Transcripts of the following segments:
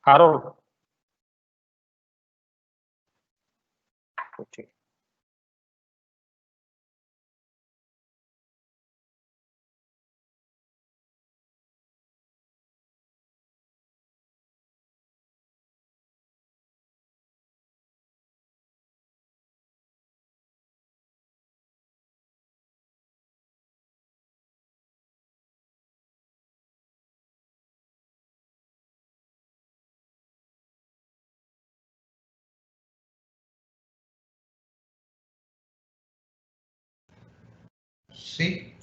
Harold, escuché. Sí,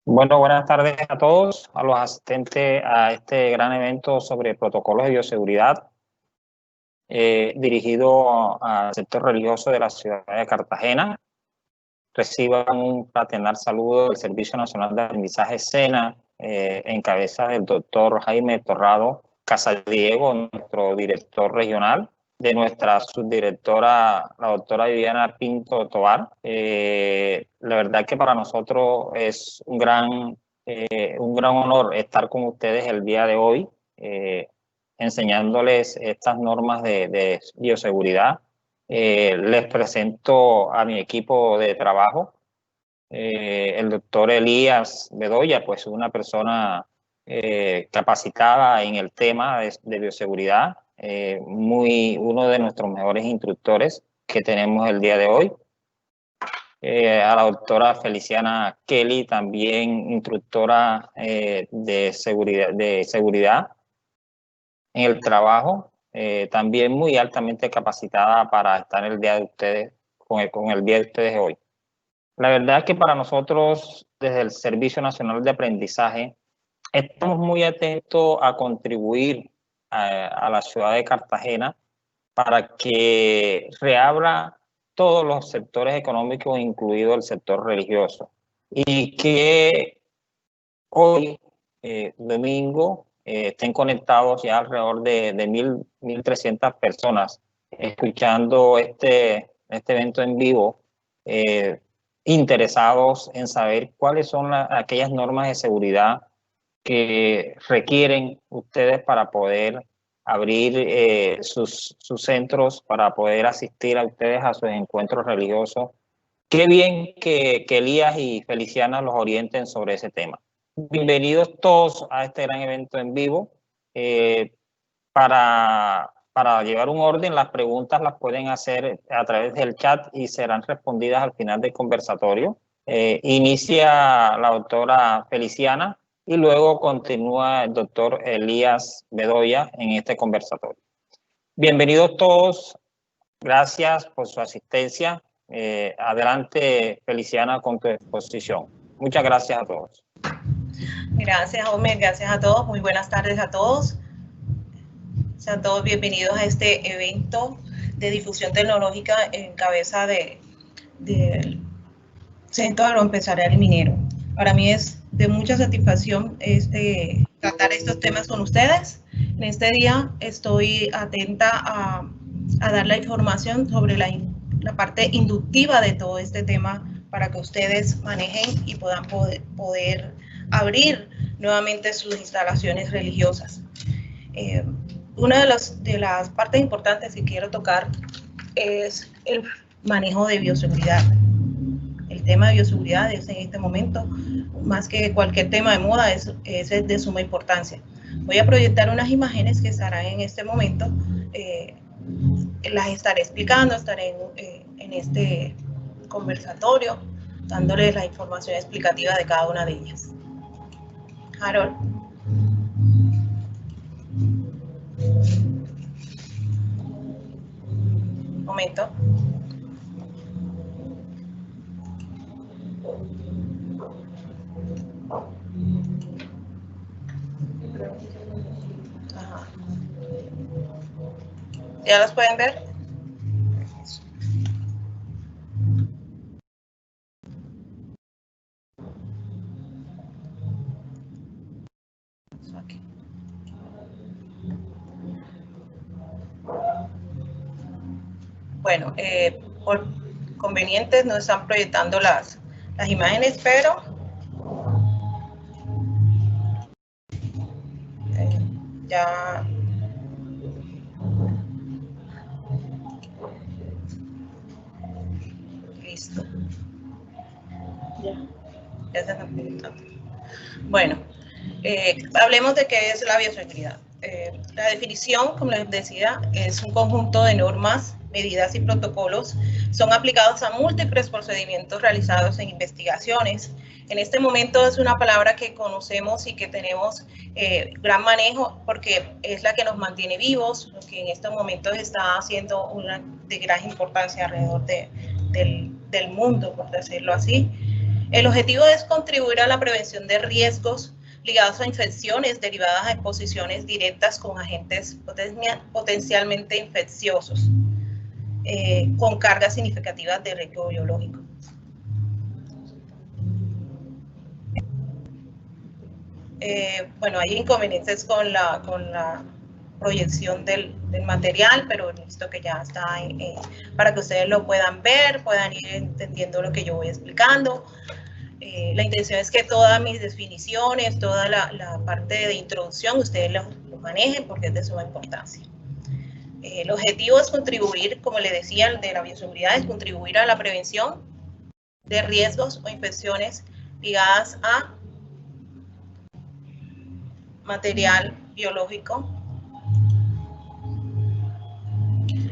Bueno, buenas tardes a todos, a los asistentes a este gran evento sobre protocolos de bioseguridad dirigido al sector religioso de la ciudad de Cartagena. Reciban un fraternal saludo del Servicio Nacional de Aprendizaje SENA, en cabeza del doctor Jaime Torrado Casadiego, nuestro director regional, de nuestra subdirectora, la doctora Viviana Pinto Tobar. La verdad que para nosotros es un gran honor estar con ustedes el día de hoy, enseñándoles estas normas de bioseguridad. Les presento a mi equipo de trabajo. El doctor Elías Bedoya, pues una persona capacitada en el tema de bioseguridad, uno de nuestros mejores instructores que tenemos el día de hoy. A la doctora Feliciana Kelly, también instructora de seguridad en el trabajo, también muy altamente capacitada para estar el día de ustedes, con el día de ustedes hoy. La verdad es que para nosotros, desde el Servicio Nacional de Aprendizaje, estamos muy atentos a contribuir a la ciudad de Cartagena para que reabra todos los sectores económicos, incluido el sector religioso. Y que hoy, domingo, estén conectados ya alrededor de 1.300 personas escuchando este evento en vivo, interesados en saber cuáles son aquellas normas de seguridad que requieren ustedes para poder abrir sus centros, para poder asistir a ustedes a sus encuentros religiosos. Qué bien que Elías y Feliciana los orienten sobre ese tema. Bienvenidos todos a este gran evento en vivo. Para llevar un orden, las preguntas las pueden hacer a través del chat y serán respondidas al final del conversatorio. Inicia la doctora Feliciana y luego continúa el doctor Elías Bedoya en este conversatorio. Bienvenidos todos. Gracias por su asistencia. Adelante, Feliciana, con tu exposición. Muchas gracias a todos. Gracias, Homer. Gracias a todos. Muy buenas tardes a todos. Sean todos bienvenidos a este evento de difusión tecnológica en cabeza del Centro Agroempresarial y Minero. Para mí es de mucha satisfacción tratar estos temas con ustedes. En este día estoy atenta a dar la información sobre la parte inductiva de todo este tema para que ustedes manejen y puedan poder abrir nuevamente sus instalaciones religiosas. Una de las partes importantes que quiero tocar es el manejo de bioseguridad. El tema de bioseguridad es en este momento, más que cualquier tema de moda, es de suma importancia. Voy a proyectar unas imágenes que estarán en este momento, las estaré explicando, estaré en este conversatorio, dándoles la información explicativa de cada una de ellas. Harold. Un momento. Ajá. ¿Ya los pueden ver? Aquí. Bueno, por convenientes no están proyectando las imágenes, pero ya listo. Ya se están proyectando. Bueno, hablemos de qué es la bioseguridad. La definición, como les decía, es un conjunto de normas, medidas y protocolos. Son aplicados a múltiples procedimientos realizados en investigaciones. En este momento es una palabra que conocemos y que tenemos gran manejo porque es la que nos mantiene vivos, lo que en estos momentos está haciendo una de gran importancia alrededor del mundo, por decirlo así. El objetivo es contribuir a la prevención de riesgos ligados a infecciones derivadas a exposiciones directas con agentes potencialmente infecciosos, con cargas significativas de riesgo biológico. Bueno, hay inconvenientes con la proyección del material, pero listo que ya está para que ustedes lo puedan ver, puedan ir entendiendo lo que yo voy explicando. La intención es que todas mis definiciones, toda la parte de introducción, ustedes lo manejen porque es de suma importancia. El objetivo es contribuir, como le decía, de la bioseguridad, es contribuir a la prevención de riesgos o infecciones ligadas a material biológico,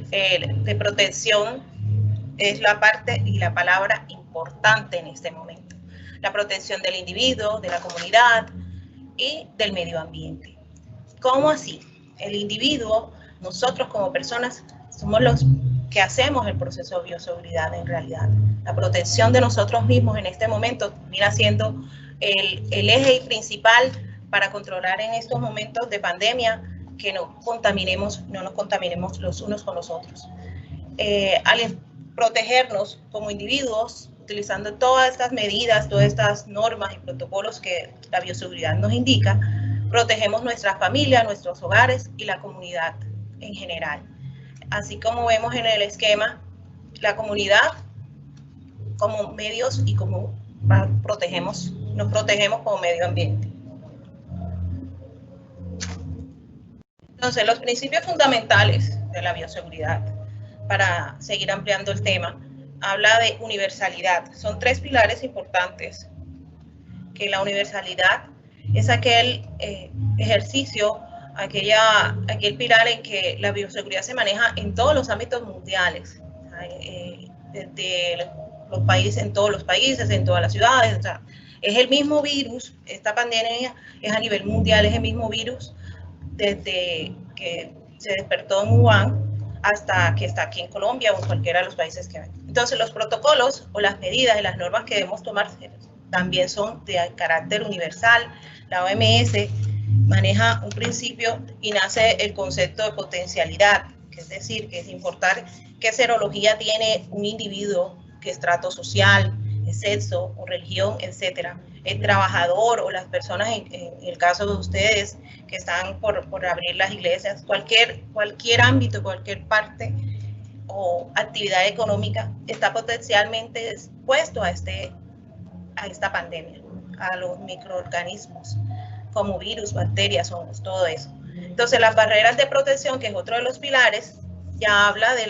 de protección es la parte y la palabra importante en este momento. La protección del individuo, de la comunidad y del medio ambiente. ¿Cómo así? El individuo, nosotros como personas, somos los que hacemos el proceso de bioseguridad en realidad. La protección de nosotros mismos en este momento mira siendo el eje principal para controlar en estos momentos de pandemia que no nos contaminemos los unos con los otros. Al protegernos como individuos, utilizando todas estas medidas, todas estas normas y protocolos que la bioseguridad nos indica, protegemos nuestra familia, nuestros hogares y la comunidad en general. Así como vemos en el esquema, la comunidad como medios y como nos protegemos como medio ambiente. Entonces, los principios fundamentales de la bioseguridad, para seguir ampliando el tema, habla de universalidad. Son 3 pilares importantes, que la universalidad es aquel ejercicio, aquel pilar en que la bioseguridad se maneja en todos los ámbitos mundiales, desde los países, en todos los países, en todas las ciudades. O sea, es el mismo virus, esta pandemia es a nivel mundial, es el mismo virus desde que se despertó en Wuhan hasta que está aquí en Colombia o en cualquiera de los países que hay. Entonces, los protocolos o las medidas y las normas que debemos tomar también son de carácter universal. La OMS maneja un principio y nace el concepto de potencialidad, que es decir, que es importar qué serología tiene un individuo, qué estrato social, sexo o religión, etcétera. El trabajador o las personas, en el caso de ustedes que están por abrir las iglesias, cualquier ámbito, cualquier parte o actividad económica está potencialmente expuesto a esta pandemia, a los microorganismos como virus, bacterias, hongos, todo eso. Entonces, las barreras de protección, que es otro de los pilares, ya habla de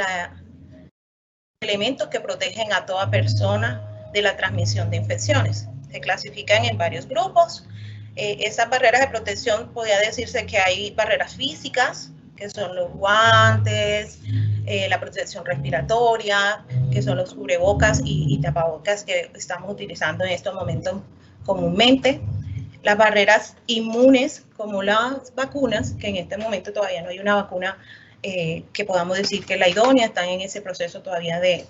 elementos que protegen a toda persona de la transmisión de infecciones. Se clasifican en varios grupos. Esas barreras de protección, podría decirse que hay barreras físicas, que son los guantes, la protección respiratoria, que son los cubrebocas y tapabocas que estamos utilizando en estos momentos comúnmente. Las barreras inmunes, como las vacunas, que en este momento todavía no hay una vacuna que podamos decir que es la idónea, están en ese proceso todavía de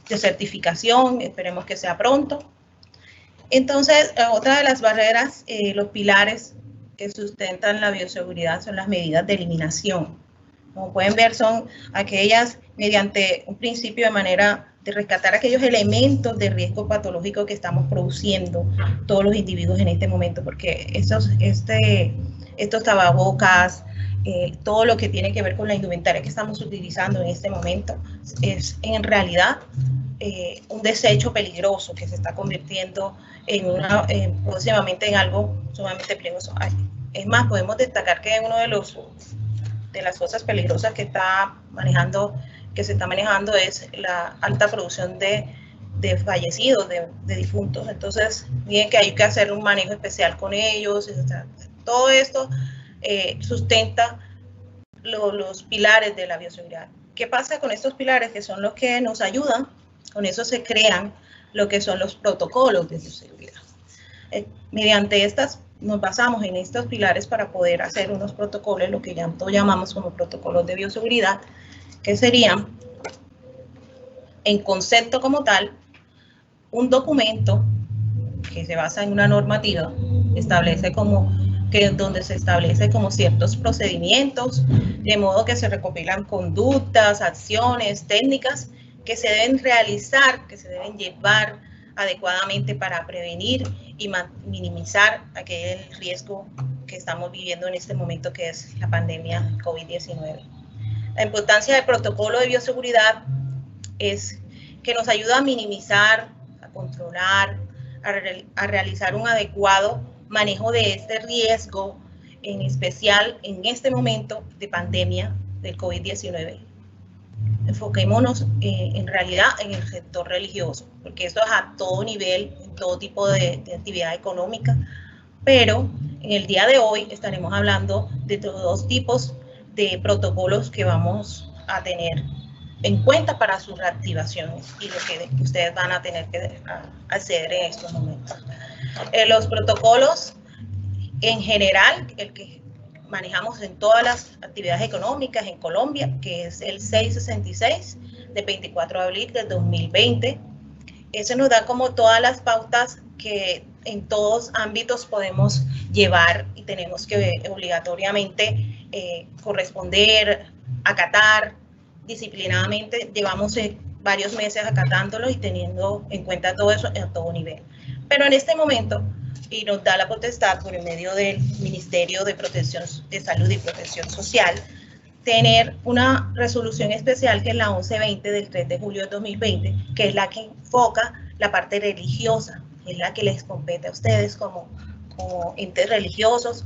certificación, esperemos que sea pronto. Entonces, otra de las barreras, los pilares que sustentan la bioseguridad son las medidas de eliminación. Como pueden ver, son aquellas mediante un principio de manera de rescatar aquellos elementos de riesgo patológico que estamos produciendo todos los individuos en este momento, porque estos tapabocas, todo lo que tiene que ver con la indumentaria que estamos utilizando en este momento es en realidad un desecho peligroso que se está convirtiendo próximamente en algo sumamente peligroso. Es más, podemos destacar que uno de las cosas peligrosas que se está manejando es la alta producción de fallecidos, de difuntos. Entonces, bien que hay que hacer un manejo especial con ellos. Todo esto sustenta los pilares de la bioseguridad. ¿Qué pasa con estos pilares? Que son los que nos ayudan. Con eso se crean lo que son los protocolos de bioseguridad. Mediante estas, nos basamos en estos pilares para poder hacer unos protocolos, lo que llamamos como protocolos de bioseguridad, que serían, en concepto como tal, un documento que se basa en una normativa, donde se establece como ciertos procedimientos, de modo que se recopilan conductas, acciones, técnicas que se deben realizar, que se deben llevar adecuadamente para prevenir y minimizar aquel riesgo que estamos viviendo en este momento, que es la pandemia COVID-19. La importancia del protocolo de bioseguridad es que nos ayuda a minimizar, a controlar, a realizar un adecuado manejo de este riesgo, en especial en este momento de pandemia del COVID-19. Enfoquémonos en realidad en el sector religioso, porque esto es a todo nivel, en todo tipo de actividad económica, pero en el día de hoy estaremos hablando de dos tipos de protocolos que vamos a tener en cuenta para sus reactivaciones y lo que ustedes van a tener que hacer en estos momentos. Los protocolos en general, el que manejamos en todas las actividades económicas en Colombia, que es el 666 de 24 de abril del 2020. Eso nos da como todas las pautas que en todos ámbitos podemos llevar y tenemos que obligatoriamente corresponder, acatar disciplinadamente. Llevamos varios meses acatándolo y teniendo en cuenta todo eso a todo nivel. Pero en este momento, y nos da la potestad por el medio del Ministerio de Protección de Salud y Protección Social, tener una resolución especial que es la 1120 del 3 de julio de 2020, que es la que enfoca la parte religiosa, es la que les compete a ustedes como entes religiosos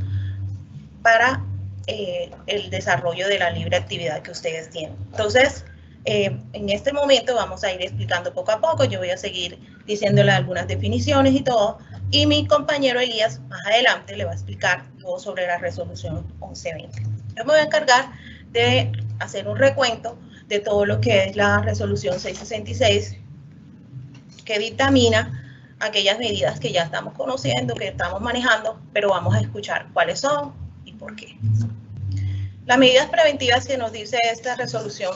para el desarrollo de la libre actividad que ustedes tienen. Entonces, en este momento vamos a ir explicando poco a poco. Yo voy a seguir diciéndole algunas definiciones y todo, y mi compañero Elías más adelante le va a explicar todo sobre la resolución 1120. Yo me voy a encargar de hacer un recuento de todo lo que es la resolución 666, que dictamina aquellas medidas que ya estamos conociendo, que estamos manejando, pero vamos a escuchar cuáles son y por qué. Las medidas preventivas que nos dice esta resolución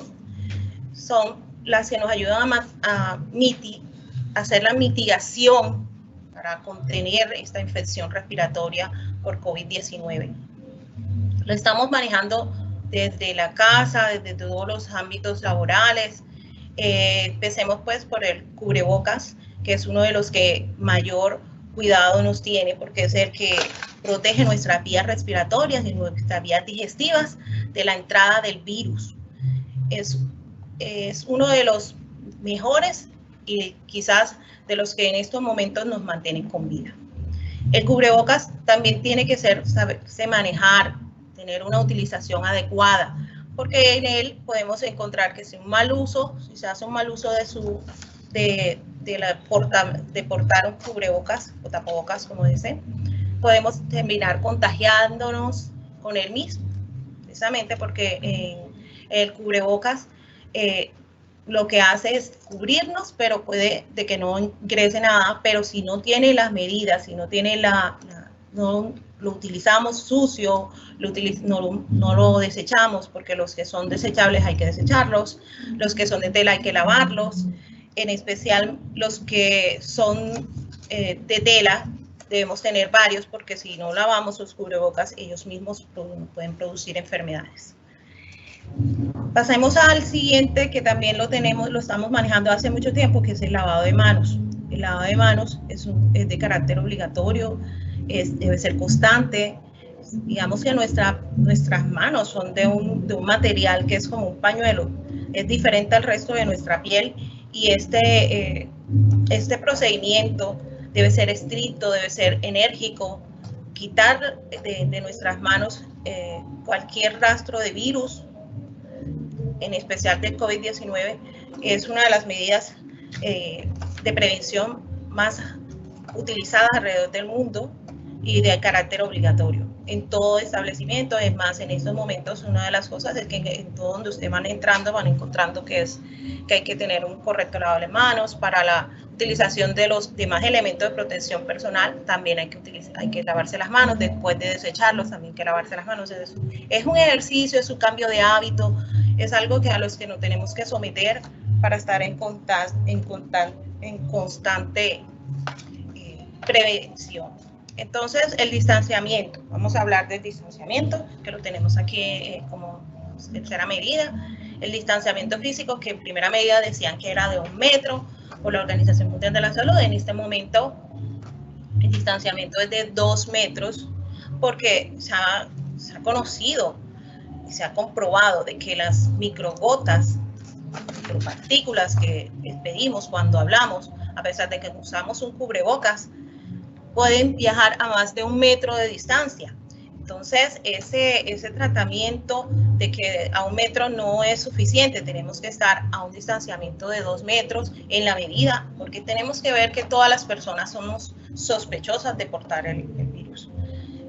son las que nos ayudan a hacer la mitigación para contener esta infección respiratoria por COVID-19. Lo estamos manejando desde la casa, desde todos los ámbitos laborales. Empecemos pues por el cubrebocas, que es uno de los que mayor cuidado nos tiene, porque es el que protege nuestras vías respiratorias y nuestras vías digestivas de la entrada del virus. Es uno de los mejores y quizás de los que en estos momentos nos mantienen con vida. El cubrebocas también tiene que saberse manejar, tener una utilización adecuada, porque en él podemos encontrar que si se hace un mal uso de portar un cubrebocas o tapabocas, como dicen, podemos terminar contagiándonos con él mismo, precisamente porque en el cubrebocas lo que hace es cubrirnos, pero puede de que no ingrese nada, pero si no tiene las medidas, si no tiene no lo utilizamos sucio, no lo desechamos, porque los que son desechables hay que desecharlos, los que son de tela hay que lavarlos, en especial los que son de tela debemos tener varios, porque si no lavamos los cubrebocas, ellos mismos pueden producir enfermedades. Pasemos al siguiente, que también lo estamos manejando hace mucho tiempo, que es el lavado de manos. El lavado de manos es de carácter obligatorio, debe ser constante. Digamos que nuestras manos son de un material que es como un pañuelo, es diferente al resto de nuestra piel, y este procedimiento debe ser estricto, debe ser enérgico, quitar de nuestras manos cualquier rastro de virus, en especial del COVID-19, es una de las medidas de prevención más utilizadas alrededor del mundo y de carácter obligatorio en todo establecimiento. Es más, en estos momentos una de las cosas es que en todo donde ustedes van entrando van encontrando que hay que tener un correcto lavado de manos. Para la utilización de los demás elementos de protección personal también hay que lavarse las manos. Después de desecharlos también hay que lavarse las manos. Es un ejercicio, es un cambio de hábito, es algo a los que nos tenemos que someter para estar en en constante prevención. Entonces, el distanciamiento. Vamos a hablar del distanciamiento, que lo tenemos aquí como tercera medida. El distanciamiento físico, que en primera medida decían que era de 1 metro por la Organización Mundial de la Salud. En este momento, el distanciamiento es de 2 metros, porque se ha conocido y se ha comprobado de que las microgotas, micropartículas que expedimos cuando hablamos, a pesar de que usamos un cubrebocas, pueden viajar a más de 1 metro de distancia. Entonces, ese tratamiento de que a 1 metro no es suficiente, tenemos que estar a un distanciamiento de 2 metros en la medida, porque tenemos que ver que todas las personas somos sospechosas de portar el virus.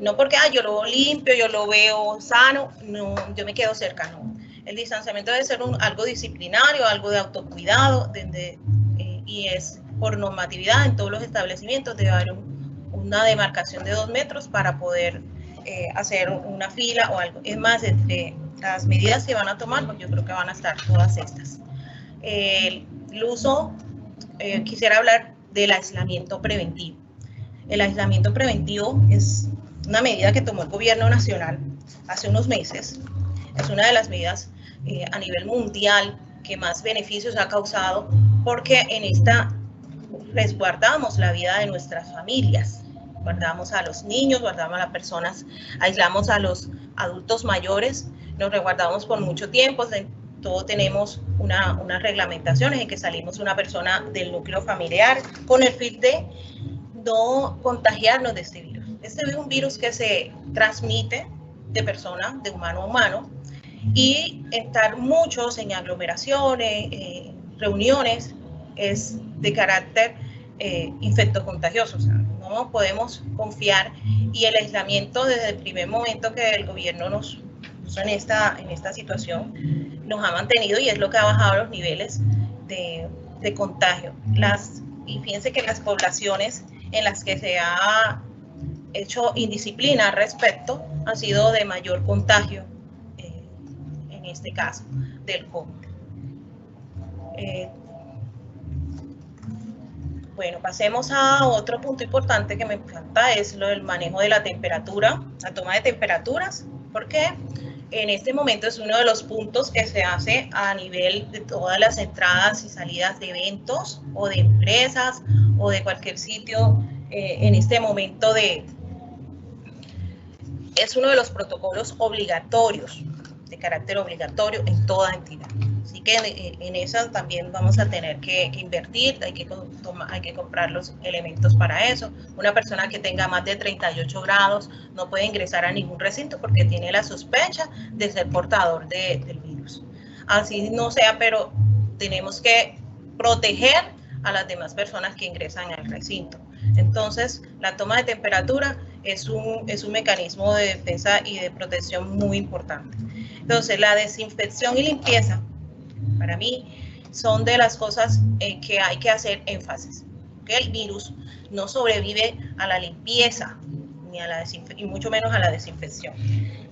No porque yo lo veo limpio, yo lo veo sano, no, yo me quedo cerca, no. El distanciamiento debe ser algo disciplinario, algo de autocuidado, y es por normatividad en todos los establecimientos debe haber una demarcación de 2 metros para poder hacer una fila o algo. Es más, entre las medidas que van a tomar, pues yo creo que van a estar todas estas. El uso, quisiera hablar del aislamiento preventivo. El aislamiento preventivo es una medida que tomó el gobierno nacional hace unos meses. Es una de las medidas a nivel mundial que más beneficios ha causado, porque en esta resguardamos la vida de nuestras familias. Guardamos a los niños, guardamos a las personas, aislamos a los adultos mayores, nos resguardamos por mucho tiempo, todos tenemos unas reglamentaciones en que salimos una persona del núcleo familiar con el fin de no contagiarnos de este virus. Este es un virus que se transmite de persona, de humano a humano, y estar muchos en aglomeraciones, reuniones, es de carácter infectocontagioso, o sea, no podemos confiar, y el aislamiento desde el primer momento que el gobierno nos puso en esta situación nos ha mantenido, y es lo que ha bajado los niveles de contagio. Y fíjense que las poblaciones en las que se ha hecho indisciplina al respecto han sido de mayor contagio, en este caso del COVID. Bueno, pasemos a otro punto importante que me encanta, es lo del manejo de la temperatura, la toma de temperaturas, porque en este momento es uno de los puntos que se hace a nivel de todas las entradas y salidas de eventos o de empresas o de cualquier sitio. En este momento es uno de los protocolos obligatorios, de carácter obligatorio en toda entidad. Así que en eso también vamos a tener que invertir, hay que comprar los elementos para eso. Una persona que tenga más de 38 grados no puede ingresar a ningún recinto porque tiene la sospecha de ser portador del virus. Así no sea, pero tenemos que proteger a las demás personas que ingresan al recinto. Entonces, la toma de temperatura es un mecanismo de defensa y de protección muy importante. Entonces, la desinfección y limpieza, para mí, son de las cosas que hay que hacer énfasis. Que el virus no sobrevive a la limpieza, ni a la y mucho menos a la desinfección.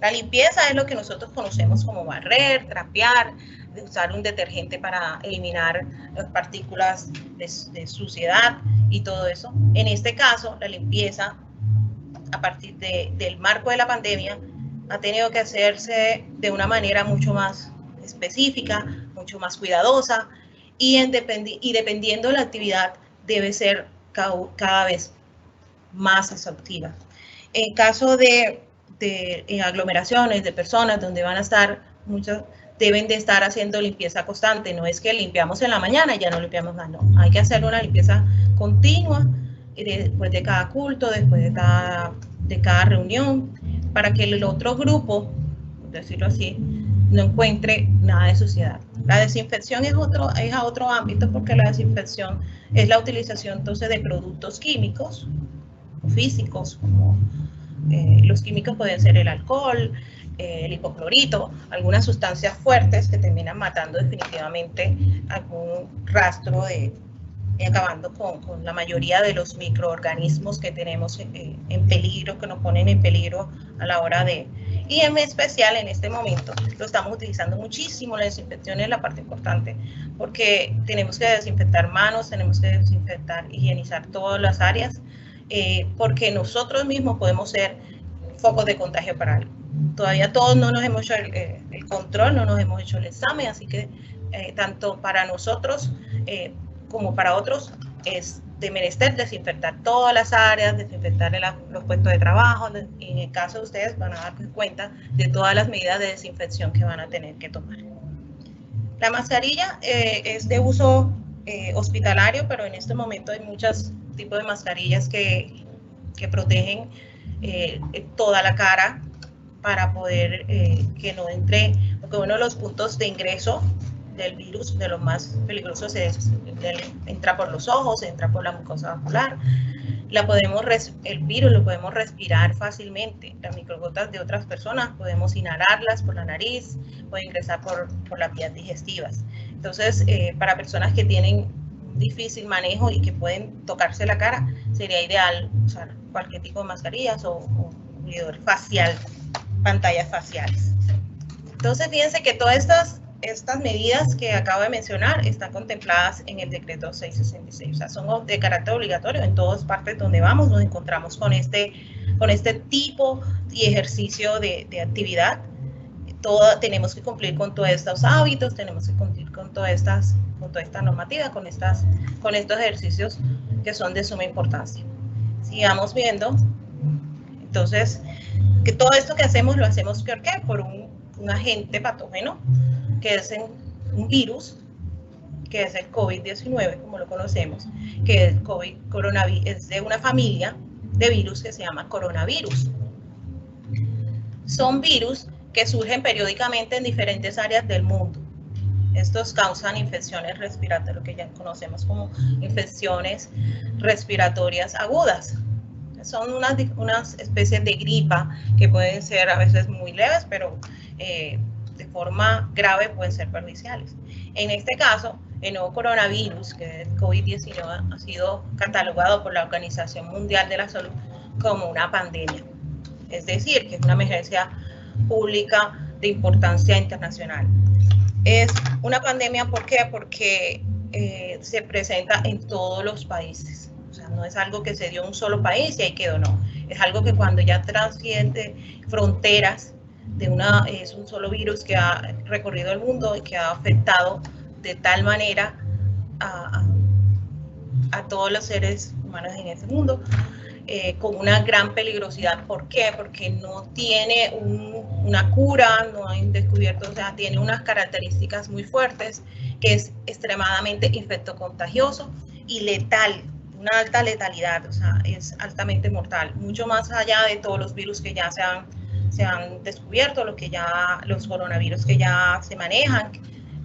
La limpieza es lo que nosotros conocemos como barrer, trapear, de usar un detergente para eliminar las partículas de suciedad y todo eso. En este caso, la limpieza, a partir del marco de la pandemia, ha tenido que hacerse de una manera mucho más específica, mucho más cuidadosa, y dependiendo de la actividad debe ser cada vez más exhaustiva. En caso de aglomeraciones de personas donde van a estar muchas, deben de estar haciendo limpieza constante. No es que limpiamos en la mañana y ya no limpiamos más, no. Hay que hacer una limpieza continua después de cada culto, después de cada reunión, para que el otro grupo, por decirlo así, no encuentre nada de suciedad. La desinfección es a otro ámbito, porque la desinfección es la utilización entonces de productos químicos o físicos, como los químicos pueden ser el alcohol, el hipoclorito, algunas sustancias fuertes que terminan matando definitivamente algún rastro acabando con la mayoría de los microorganismos que tenemos en peligro, que nos ponen en peligro a la hora de Y en especial en este momento lo estamos utilizando muchísimo. La desinfección es la parte importante, porque tenemos que desinfectar manos, tenemos que desinfectar, higienizar todas las áreas, porque nosotros mismos podemos ser focos de contagio para algo. Todavía todos no nos hemos hecho el control, no nos hemos hecho el examen, así que tanto para nosotros como para otros es de menester desinfectar todas las áreas, desinfectar los puestos de trabajo. En el caso de ustedes van a dar cuenta de todas las medidas de desinfección que van a tener que tomar. La mascarilla es de uso hospitalario, pero en este momento hay muchos tipos de mascarillas que protegen toda la cara para poder que no entre, porque uno de los puntos de ingreso del virus, de los más peligrosos, entra por los ojos, entra por la mucosa ocular. El virus lo podemos respirar fácilmente. Las microgotas de otras personas podemos inhalarlas por la nariz, puede ingresar por las vías digestivas. Entonces, para personas que tienen difícil manejo y que pueden tocarse la cara, sería ideal usar cualquier tipo de mascarillas o cubridor facial, pantallas faciales. Entonces, fíjense que todas estas medidas que acabo de mencionar están contempladas en el decreto 666, o sea, son de carácter obligatorio. En todas partes donde vamos nos encontramos con este tipo y ejercicio de actividad. Tenemos que cumplir con todos estos hábitos, tenemos que cumplir con toda esta normativa, con estos ejercicios que son de suma importancia. Sigamos viendo. Entonces, que todo esto que hacemos lo hacemos ¿por qué? Por un agente patógeno, que es un virus, que es el COVID-19, como lo conocemos, que el coronavirus es de una familia de virus que se llama coronavirus. Son virus que surgen periódicamente en diferentes áreas del mundo. Estos causan infecciones respiratorias, lo que ya conocemos como infecciones respiratorias agudas. Son unas especies de gripa que pueden ser a veces muy leves, pero de forma grave pueden ser perjudiciales. En este caso, el nuevo coronavirus, que es el COVID-19, ha sido catalogado por la Organización Mundial de la Salud como una pandemia. Es decir, que es una emergencia pública de importancia internacional. Es una pandemia, ¿por qué? Porque se presenta en todos los países. O sea, no es algo que se dio en un solo país y ahí quedó, no. Es algo que cuando ya trasciende fronteras, es un solo virus que ha recorrido el mundo y que ha afectado de tal manera a todos los seres humanos en ese mundo, con una gran peligrosidad. ¿Por qué? Porque no tiene una cura, no hay descubierto, o sea, tiene unas características muy fuertes, que es extremadamente infectocontagioso y letal, una alta letalidad, o sea, es altamente mortal, mucho más allá de todos los virus que ya se han descubierto, los coronavirus que ya se manejan,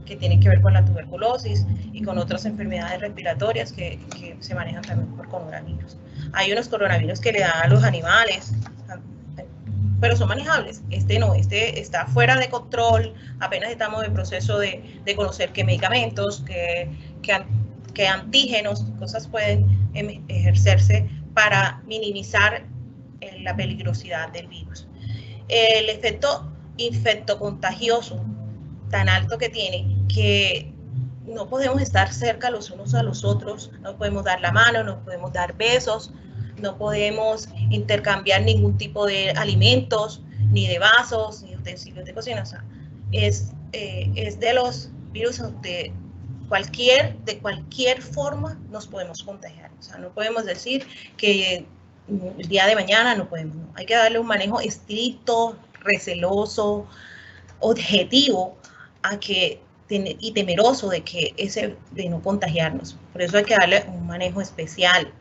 que tienen que ver con la tuberculosis y con otras enfermedades respiratorias que se manejan también por coronavirus. Hay unos coronavirus que le dan a los animales, pero son manejables. Este no, este está fuera de control, apenas estamos en proceso de conocer qué medicamentos, qué antígenos, cosas pueden ejercerse para minimizar la peligrosidad del virus. El efecto infectocontagioso tan alto que tiene, que no podemos estar cerca los unos a los otros, no podemos dar la mano, no podemos dar besos, no podemos intercambiar ningún tipo de alimentos, ni de vasos, ni utensilios de cocina. O sea, es de los virus de cualquier forma nos podemos contagiar. O sea, no podemos decir que el día de mañana no podemos. No. Hay que darle un manejo estricto, receloso, objetivo y temeroso de no contagiarnos. Por eso hay que darle un manejo especial.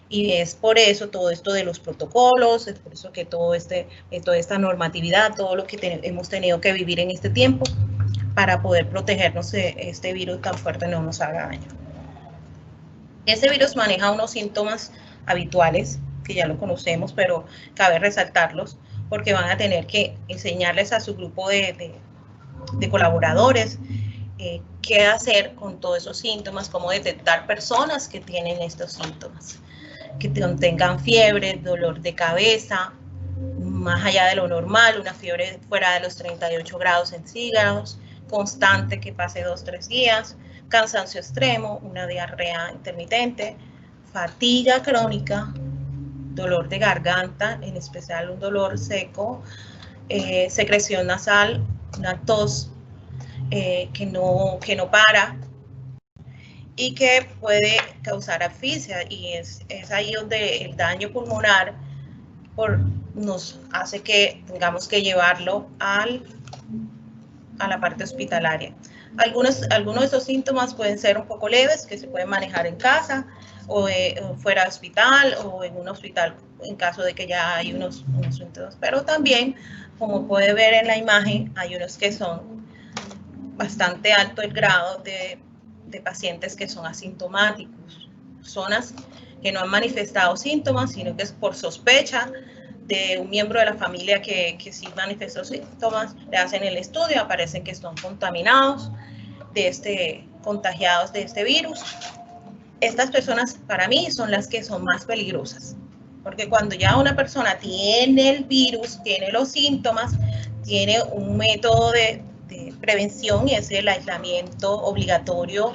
Y es por eso todo esto de los protocolos, es por eso que toda esta normatividad, todo lo que hemos tenido que vivir en este tiempo para poder protegernos de este virus tan fuerte no nos haga daño. Este virus maneja unos síntomas habituales que ya lo conocemos, pero cabe resaltarlos porque van a tener que enseñarles a su grupo de colaboradores qué hacer con todos esos síntomas, cómo detectar personas que tienen estos síntomas, que tengan fiebre, dolor de cabeza, más allá de lo normal, una fiebre fuera de los 38 grados centígrados, constante que pase 2-3 días, cansancio extremo, una diarrea intermitente, fatiga crónica, dolor de garganta, en especial un dolor seco, secreción nasal, una tos que no para y que puede causar asfixia, y es ahí donde el daño pulmonar nos hace que tengamos que llevarlo a la parte hospitalaria. Algunos de estos síntomas pueden ser un poco leves, que se pueden manejar en casa o fuera de hospital, o en un hospital en caso de que ya hay unos síntomas, pero también, como puede ver en la imagen, hay unos que son bastante alto el grado de pacientes que son asintomáticos, personas que no han manifestado síntomas, sino que es por sospecha de un miembro de la familia que sí manifestó síntomas, le hacen el estudio, aparecen que son contaminados, contagiados de este virus. Estas personas, para mí, son las que son más peligrosas, porque cuando ya una persona tiene el virus, tiene los síntomas, tiene un método de prevención, y es el aislamiento obligatorio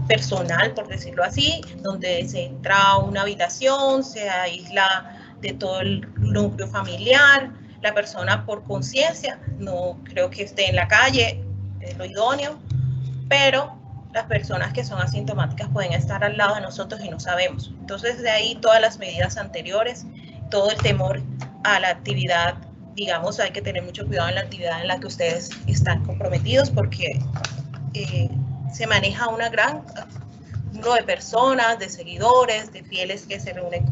personal, por decirlo así, donde se entra a una habitación, se aísla de todo el núcleo familiar, la persona por conciencia, no creo que esté en la calle, es lo idóneo, pero las personas que son asintomáticas pueden estar al lado de nosotros y no sabemos. Entonces, de ahí todas las medidas anteriores, todo el temor a la actividad, digamos, hay que tener mucho cuidado en la actividad en la que ustedes están comprometidos, porque se maneja un número de personas, de seguidores, de fieles que se reúnen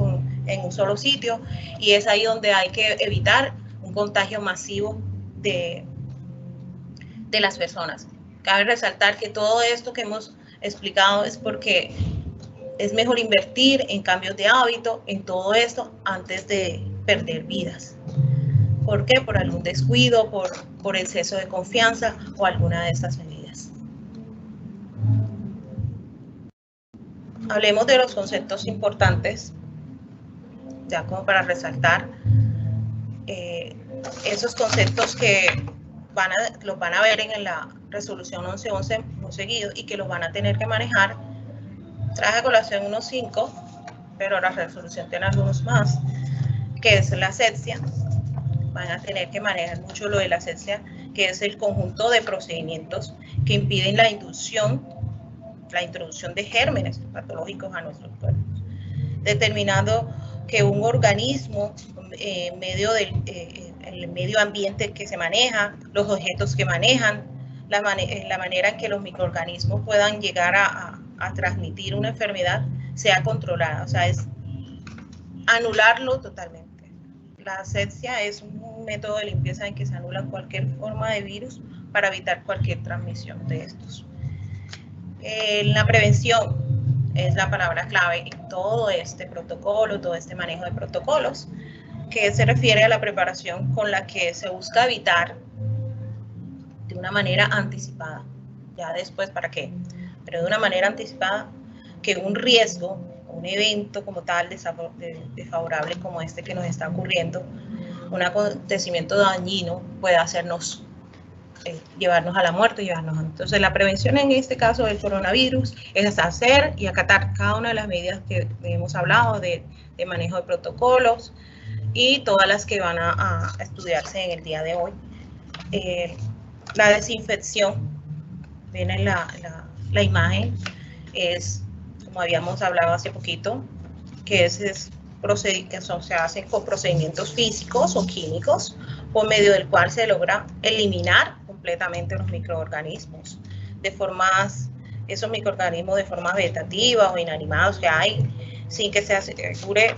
en un solo sitio, y es ahí donde hay que evitar un contagio masivo de las personas. Cabe resaltar que todo esto que hemos explicado es porque es mejor invertir en cambios de hábito, en todo esto, antes de perder vidas. ¿Por qué? Por algún descuido, por exceso de confianza o alguna de estas medidas. Hablemos de los conceptos importantes, ya como para resaltar esos conceptos que los van a ver en la resolución 1111 muy seguido, y que los van a tener que manejar. Traje a colación unos 5, pero la resolución tiene algunos más, que es la asepsia. Van a tener que manejar mucho lo de la asepsia, que es el conjunto de procedimientos que impiden la introducción de gérmenes patológicos a nuestros cuerpos, determinando que un organismo, el medio ambiente que se maneja, los objetos que manejan, la manera en que los microorganismos puedan llegar a transmitir una enfermedad sea controlada, o sea, es anularlo totalmente. La asepsia es un método de limpieza en que se anula cualquier forma de virus para evitar cualquier transmisión de estos. La prevención es la palabra clave en todo este protocolo, todo este manejo de protocolos, que se refiere a la preparación con la que se busca evitar de una manera anticipada, ya después para qué, pero de una manera anticipada, que un riesgo, un evento como tal desfavorable como este que nos está ocurriendo, un acontecimiento dañino puede hacernos llevarnos a la muerte, entonces la prevención en este caso del coronavirus es hacer y acatar cada una de las medidas que hemos hablado de manejo de protocolos, y todas las que van a estudiarse en el día de hoy. La desinfección, ven en la imagen, es como habíamos hablado hace poquito, que se hacen con procedimientos físicos o químicos, por medio del cual se logra eliminar completamente los microorganismos, esos microorganismos de forma vegetativa o inanimados que hay, sin que se asegure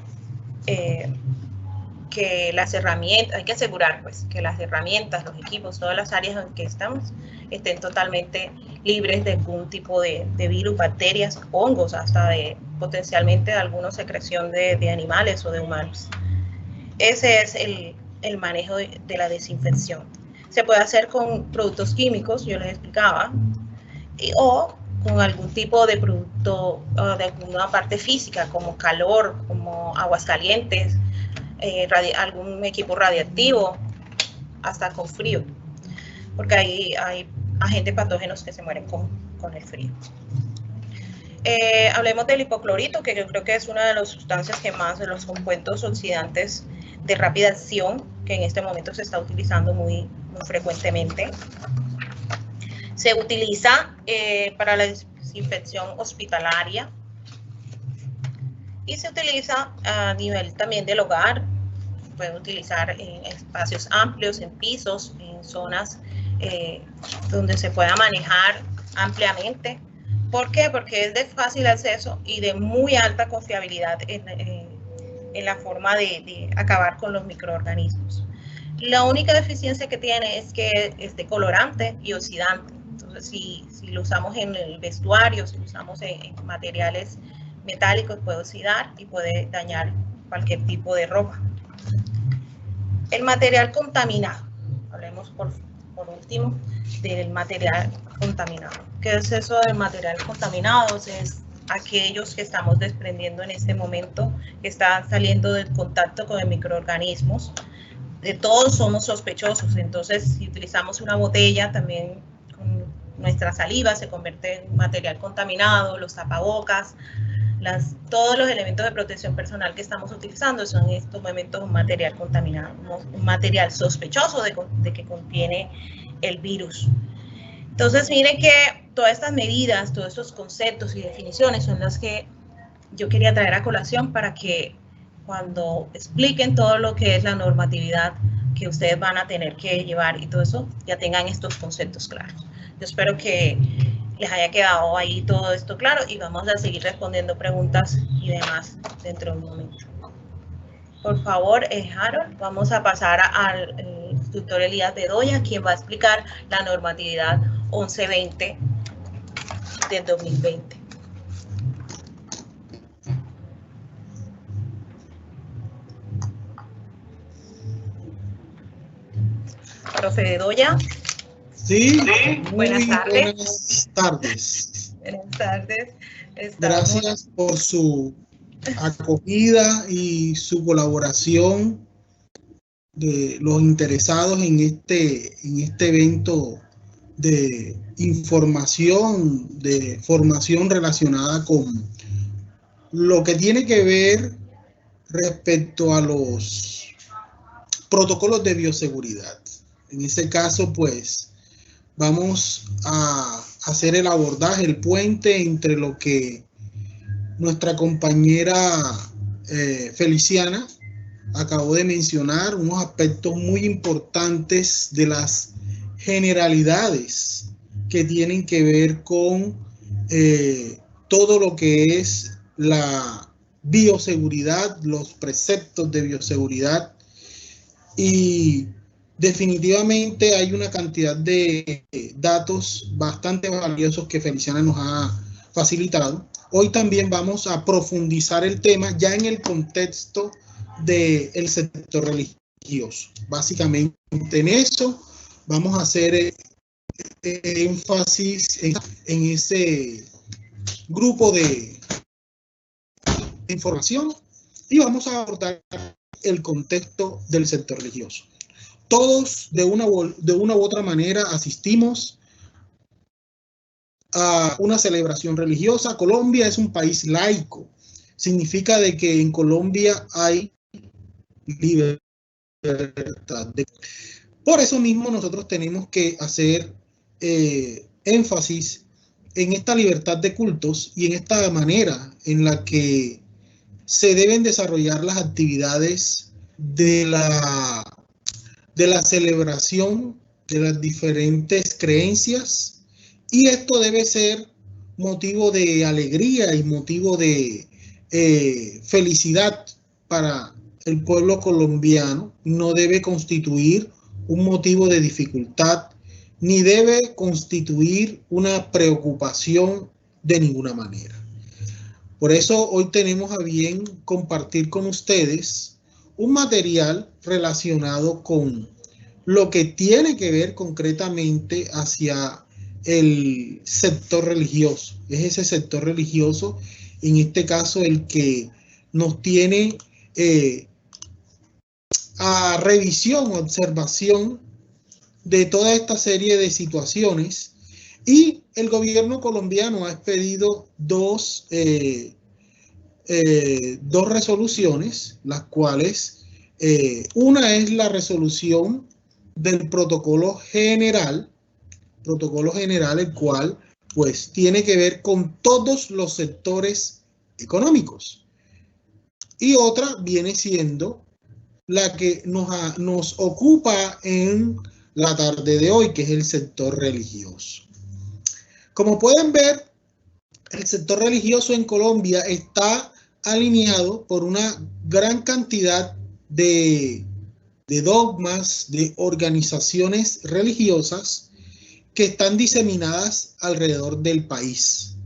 que las herramientas, hay que asegurar pues que las herramientas, los equipos, todas las áreas en que estamos estén totalmente libres de algún tipo de virus, bacterias, hongos, hasta potencialmente de alguna secreción de animales o de humanos. Ese es el manejo de la desinfección. Se puede hacer con productos químicos, yo les explicaba, o con algún tipo de producto de alguna parte física, como calor, como aguas calientes, algún equipo radiactivo, hasta con frío, porque hay agentes patógenos que se mueren con el frío. Hablemos del hipoclorito, que yo creo que es una de las sustancias que más, de los compuestos oxidantes de rápida acción, que en este momento se está utilizando muy frecuentemente. Se utiliza para la desinfección hospitalaria y se utiliza a nivel también del hogar. Puede utilizar en espacios amplios, en pisos, en zonas donde se pueda manejar ampliamente. ¿Por qué? Porque es de fácil acceso y de muy alta confiabilidad en la forma de acabar con los microorganismos. La única deficiencia que tiene es que es de colorante y oxidante. Entonces, si lo usamos en el vestuario, si lo usamos en materiales metálicos, puede oxidar y puede dañar cualquier tipo de ropa. El material contaminado. Hablemos por último del material contaminado. ¿Qué es eso del material contaminado? Es aquellos que estamos desprendiendo en este momento, que están saliendo del contacto con microorganismos. De todos somos sospechosos, entonces si utilizamos una botella también con nuestra saliva se convierte en material contaminado, los tapabocas, todos los elementos de protección personal que estamos utilizando son en estos momentos un material contaminado, un material sospechoso de que contiene el virus. Entonces miren que todas estas medidas, todos estos conceptos y definiciones son las que yo quería traer a colación para que cuando expliquen todo lo que es la normatividad que ustedes van a tener que llevar y todo eso, ya tengan estos conceptos claros. Yo espero que les haya quedado ahí todo esto claro y vamos a seguir respondiendo preguntas y demás dentro de un momento. Por favor, Harold, vamos a pasar al instructor Elías Bedoya, quien va a explicar la normatividad 1120 del 2020. Profe Bedoya. Sí, buenas tardes. Buenas tardes. Buenas tardes. Gracias por su acogida y su colaboración de los interesados en este evento de información, de formación relacionada con lo que tiene que ver respecto a los protocolos de bioseguridad. En este caso, pues, vamos a hacer el abordaje, el puente entre lo que nuestra compañera Feliciana acabó de mencionar, unos aspectos muy importantes de las generalidades que tienen que ver con todo lo que es la bioseguridad, los preceptos de bioseguridad, y definitivamente hay una cantidad de datos bastante valiosos que Feliciana nos ha facilitado. Hoy también vamos a profundizar el tema ya en el contexto del sector religioso. Básicamente en eso vamos a hacer énfasis en ese grupo de información y vamos a abordar el contexto del sector religioso. Todos de una u otra manera asistimos a una celebración religiosa. Colombia es un país laico. Significa de que en Colombia hay libertad. Por eso mismo nosotros tenemos que hacer énfasis en esta libertad de cultos y en esta manera en la que se deben desarrollar las actividades de la celebración de las diferentes creencias, y esto debe ser motivo de alegría y motivo de felicidad para el pueblo colombiano. No debe constituir un motivo de dificultad ni debe constituir una preocupación de ninguna manera. Por eso hoy tenemos a bien compartir con ustedes un material relacionado con lo que tiene que ver concretamente hacia el sector religioso. Es ese sector religioso, en este caso, el que nos tiene a revisión, observación de toda esta serie de situaciones, y el gobierno colombiano ha expedido dos resoluciones, las cuales una es la resolución del protocolo general, el cual pues tiene que ver con todos los sectores económicos, y otra viene siendo la que nos ocupa en la tarde de hoy, que es el sector religioso. Como pueden ver, el sector religioso en Colombia está alineado por una gran cantidad de dogmas, de organizaciones religiosas que están diseminadas alrededor del país.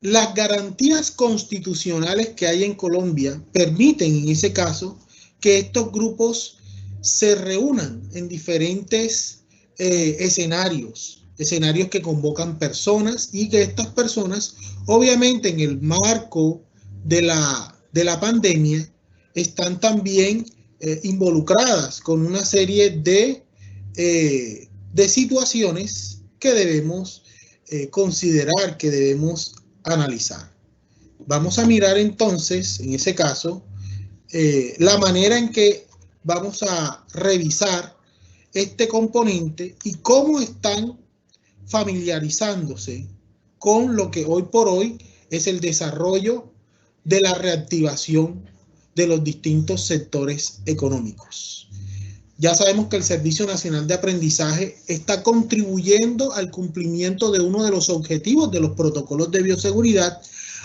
Las garantías constitucionales que hay en Colombia permiten, en ese caso, que estos grupos se reúnan en diferentes escenarios que convocan personas, y que estas personas, obviamente en el marco de la pandemia, están también involucradas con una serie de situaciones que debemos considerar, que debemos analizar. Vamos a mirar entonces, en ese caso, la manera en que vamos a revisar este componente y cómo están familiarizándose con lo que hoy por hoy es el desarrollo de la reactivación de los distintos sectores económicos. Ya sabemos que el Servicio Nacional de Aprendizaje está contribuyendo al cumplimiento de uno de los objetivos de los protocolos de bioseguridad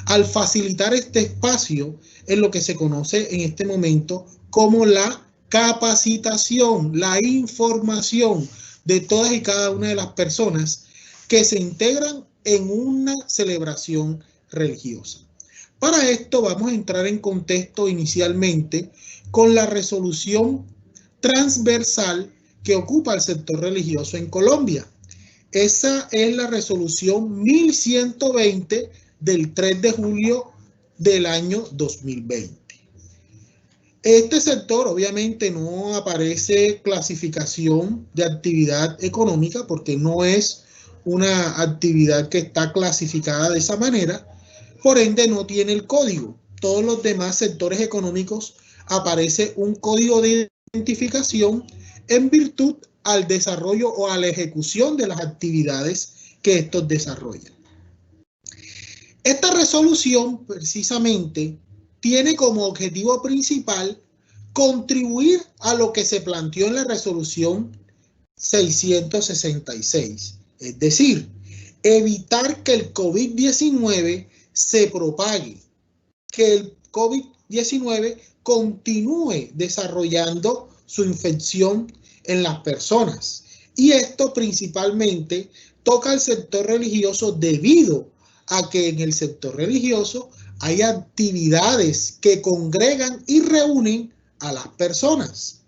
al facilitar este espacio en lo que se conoce en este momento como la capacitación, la información de todas y cada una de las personas que se integran en una celebración religiosa. Para esto vamos a entrar en contexto inicialmente con la resolución transversal que ocupa el sector religioso en Colombia. Esa es la resolución 1120 del 3 de julio del año 2020. Este sector obviamente no aparece clasificación de actividad económica porque no es una actividad que está clasificada de esa manera, por ende no tiene el código. Todos los demás sectores económicos aparece un código de identificación en virtud al desarrollo o a la ejecución de las actividades que estos desarrollan. Esta resolución precisamente tiene como objetivo principal contribuir a lo que se planteó en la resolución 666, es decir, evitar que el COVID-19 se propague, que el COVID-19 continúe desarrollando su infección en las personas. Y esto principalmente toca al sector religioso debido a que en el sector religioso hay actividades que congregan y reúnen a las personas.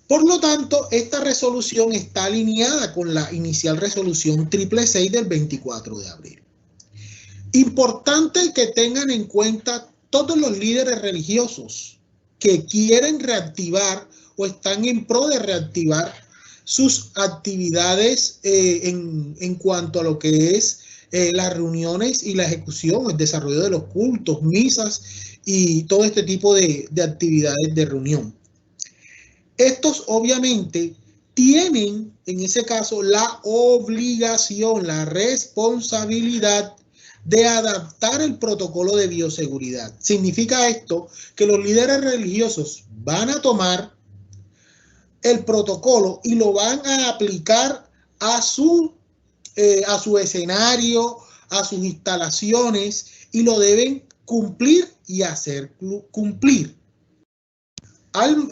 Por lo tanto, esta resolución está alineada con la inicial resolución 666 del 24 de abril. Importante que tengan en cuenta todos los líderes religiosos que quieren reactivar o están en pro de reactivar sus actividades en cuanto a lo que es las reuniones y la ejecución, el desarrollo de los cultos, misas y todo este tipo de actividades de reunión. Estos obviamente tienen en ese caso la obligación, la responsabilidad de adaptar el protocolo de bioseguridad. Significa esto que los líderes religiosos van a tomar el protocolo y lo van a aplicar a su escenario, a sus instalaciones, y lo deben cumplir y hacer cumplir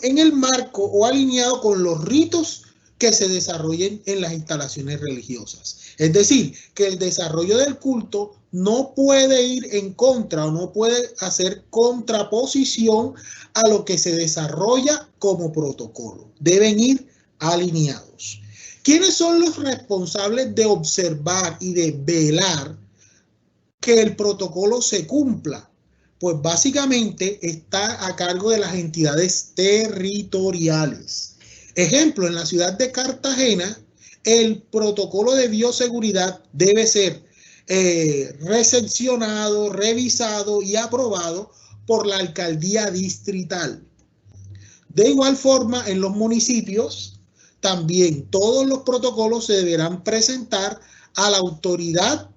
en el marco o alineado con los ritos que se desarrollen en las instalaciones religiosas. Es decir, que el desarrollo del culto no puede ir en contra o no puede hacer contraposición a lo que se desarrolla como protocolo. Deben ir alineados. ¿Quiénes son los responsables de observar y de velar que el protocolo se cumpla? pues básicamente está a cargo de las entidades territoriales. Ejemplo, en la ciudad de Cartagena, el protocolo de bioseguridad debe ser recepcionado, revisado y aprobado por la alcaldía distrital. De igual forma, en los municipios, también todos los protocolos se deberán presentar a la autoridad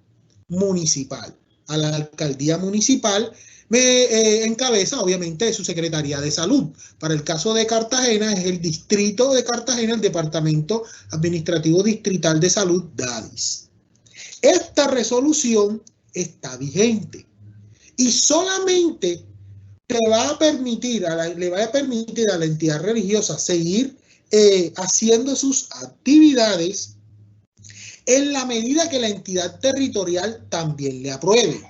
municipal, a la alcaldía municipal, en cabeza, obviamente, de su Secretaría de Salud. Para el caso de Cartagena, es el distrito de Cartagena, el Departamento Administrativo Distrital de Salud, DADIS. Esta resolución está vigente y solamente le va a permitir a la entidad religiosa seguir haciendo sus actividades en la medida que la entidad territorial también le apruebe.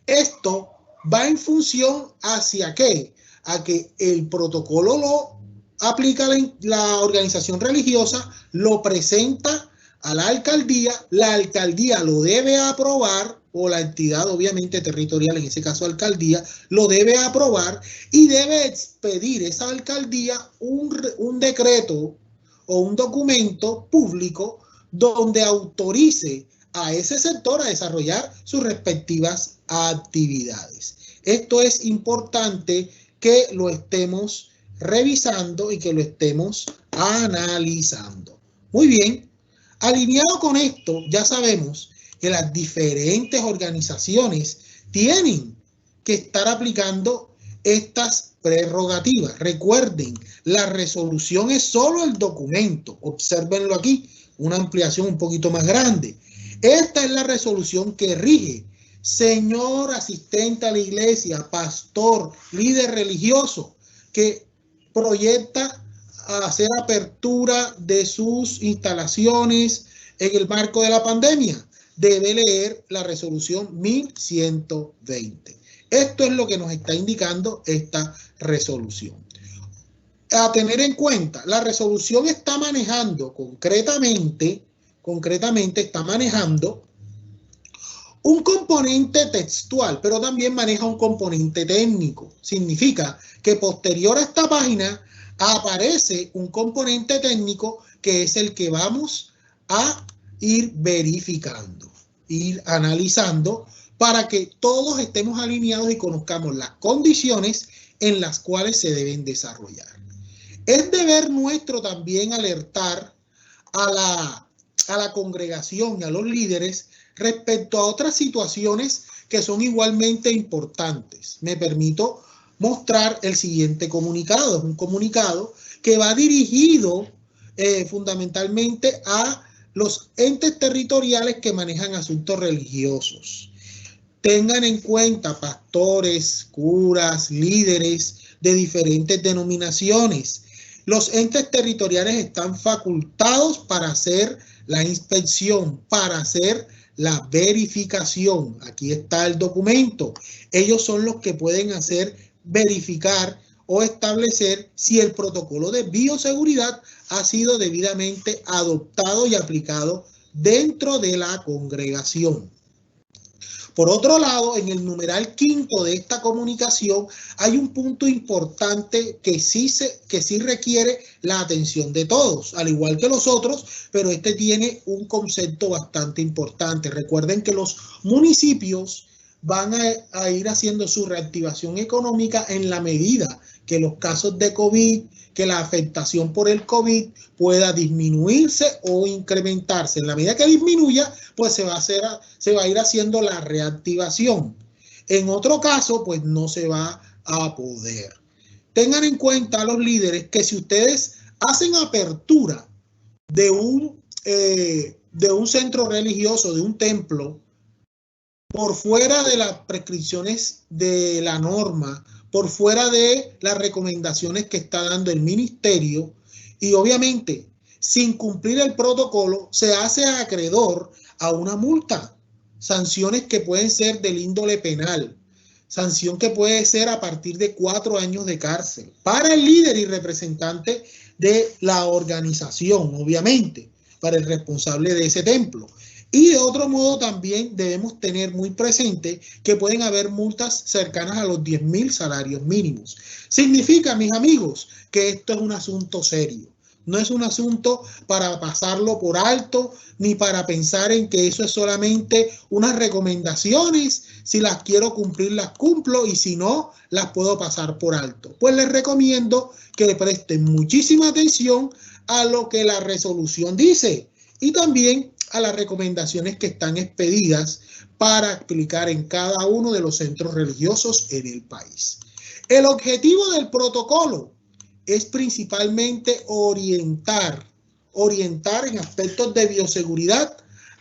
Esto va en función hacia qué, a que el protocolo lo aplica la organización religiosa, lo presenta a la alcaldía lo debe aprobar, o la entidad obviamente territorial, en ese caso alcaldía, lo debe aprobar y debe expedir esa alcaldía un decreto o un documento público donde autorice a ese sector a desarrollar sus respectivas actividades. Esto es importante que lo estemos revisando y que lo estemos analizando. Muy bien, alineado con esto, ya sabemos que las diferentes organizaciones tienen que estar aplicando estas prerrogativas. Recuerden, la resolución es solo el documento. Obsérvenlo aquí, una ampliación un poquito más grande. Esta es la resolución que rige. Señor asistente a la iglesia, pastor, líder religioso, que proyecta hacer apertura de sus instalaciones en el marco de la pandemia, debe leer la resolución 1120. Esto es lo que nos está indicando esta resolución. A tener en cuenta, la resolución está manejando concretamente está manejando un componente textual, pero también maneja un componente técnico. Significa que posterior a esta página aparece un componente técnico que es el que vamos a ir verificando, ir analizando para que todos estemos alineados y conozcamos las condiciones en las cuales se deben desarrollar. Es deber nuestro también alertar a la congregación y a los líderes respecto a otras situaciones que son igualmente importantes. Me permito mostrar el siguiente comunicado. Es un comunicado que va dirigido fundamentalmente a los entes territoriales que manejan asuntos religiosos. Tengan en cuenta, pastores, curas, líderes de diferentes denominaciones. Los entes territoriales están facultados para hacer la inspección, para hacer la verificación. Aquí está el documento. Ellos son los que pueden verificar o establecer si el protocolo de bioseguridad ha sido debidamente adoptado y aplicado dentro de la congregación. Por otro lado, en el numeral 5 de esta comunicación hay un punto importante que sí requiere la atención de todos, al igual que los otros, pero este tiene un concepto bastante importante. Recuerden que los municipios van a ir haciendo su reactivación económica en la medida que los casos de COVID, que la afectación por el COVID pueda disminuirse o incrementarse. En la medida que disminuya, pues se va a ir haciendo la reactivación. En otro caso, pues no se va a poder. Tengan en cuenta los líderes que si ustedes hacen apertura de un centro religioso, de un templo, por fuera de las prescripciones de la norma, por fuera de las recomendaciones que está dando el ministerio y obviamente sin cumplir el protocolo, se hace acreedor a una multa, sanciones que pueden ser del índole penal, sanción que puede ser a partir de 4 años de cárcel para el líder y representante de la organización, obviamente, para el responsable de ese templo. Y de otro modo también debemos tener muy presente que pueden haber multas cercanas a los 10.000 salarios mínimos. Significa, mis amigos, que esto es un asunto serio. No es un asunto para pasarlo por alto, ni para pensar en que eso es solamente unas recomendaciones. Si las quiero cumplir, las cumplo, y si no, las puedo pasar por alto. Pues les recomiendo que presten muchísima atención a lo que la resolución dice y también a las recomendaciones que están expedidas para aplicar en cada uno de los centros religiosos en el país. El objetivo del protocolo es principalmente orientar en aspectos de bioseguridad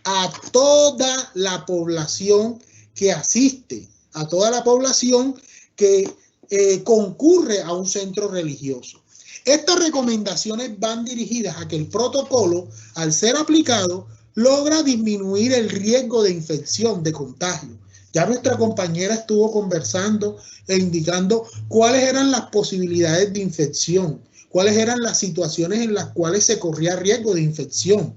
a toda la población que asiste, a toda la población que concurre a un centro religioso. Estas recomendaciones van dirigidas a que el protocolo, al ser aplicado, logra disminuir el riesgo de infección, de contagio. Ya nuestra compañera estuvo conversando e indicando cuáles eran las posibilidades de infección, cuáles eran las situaciones en las cuales se corría riesgo de infección.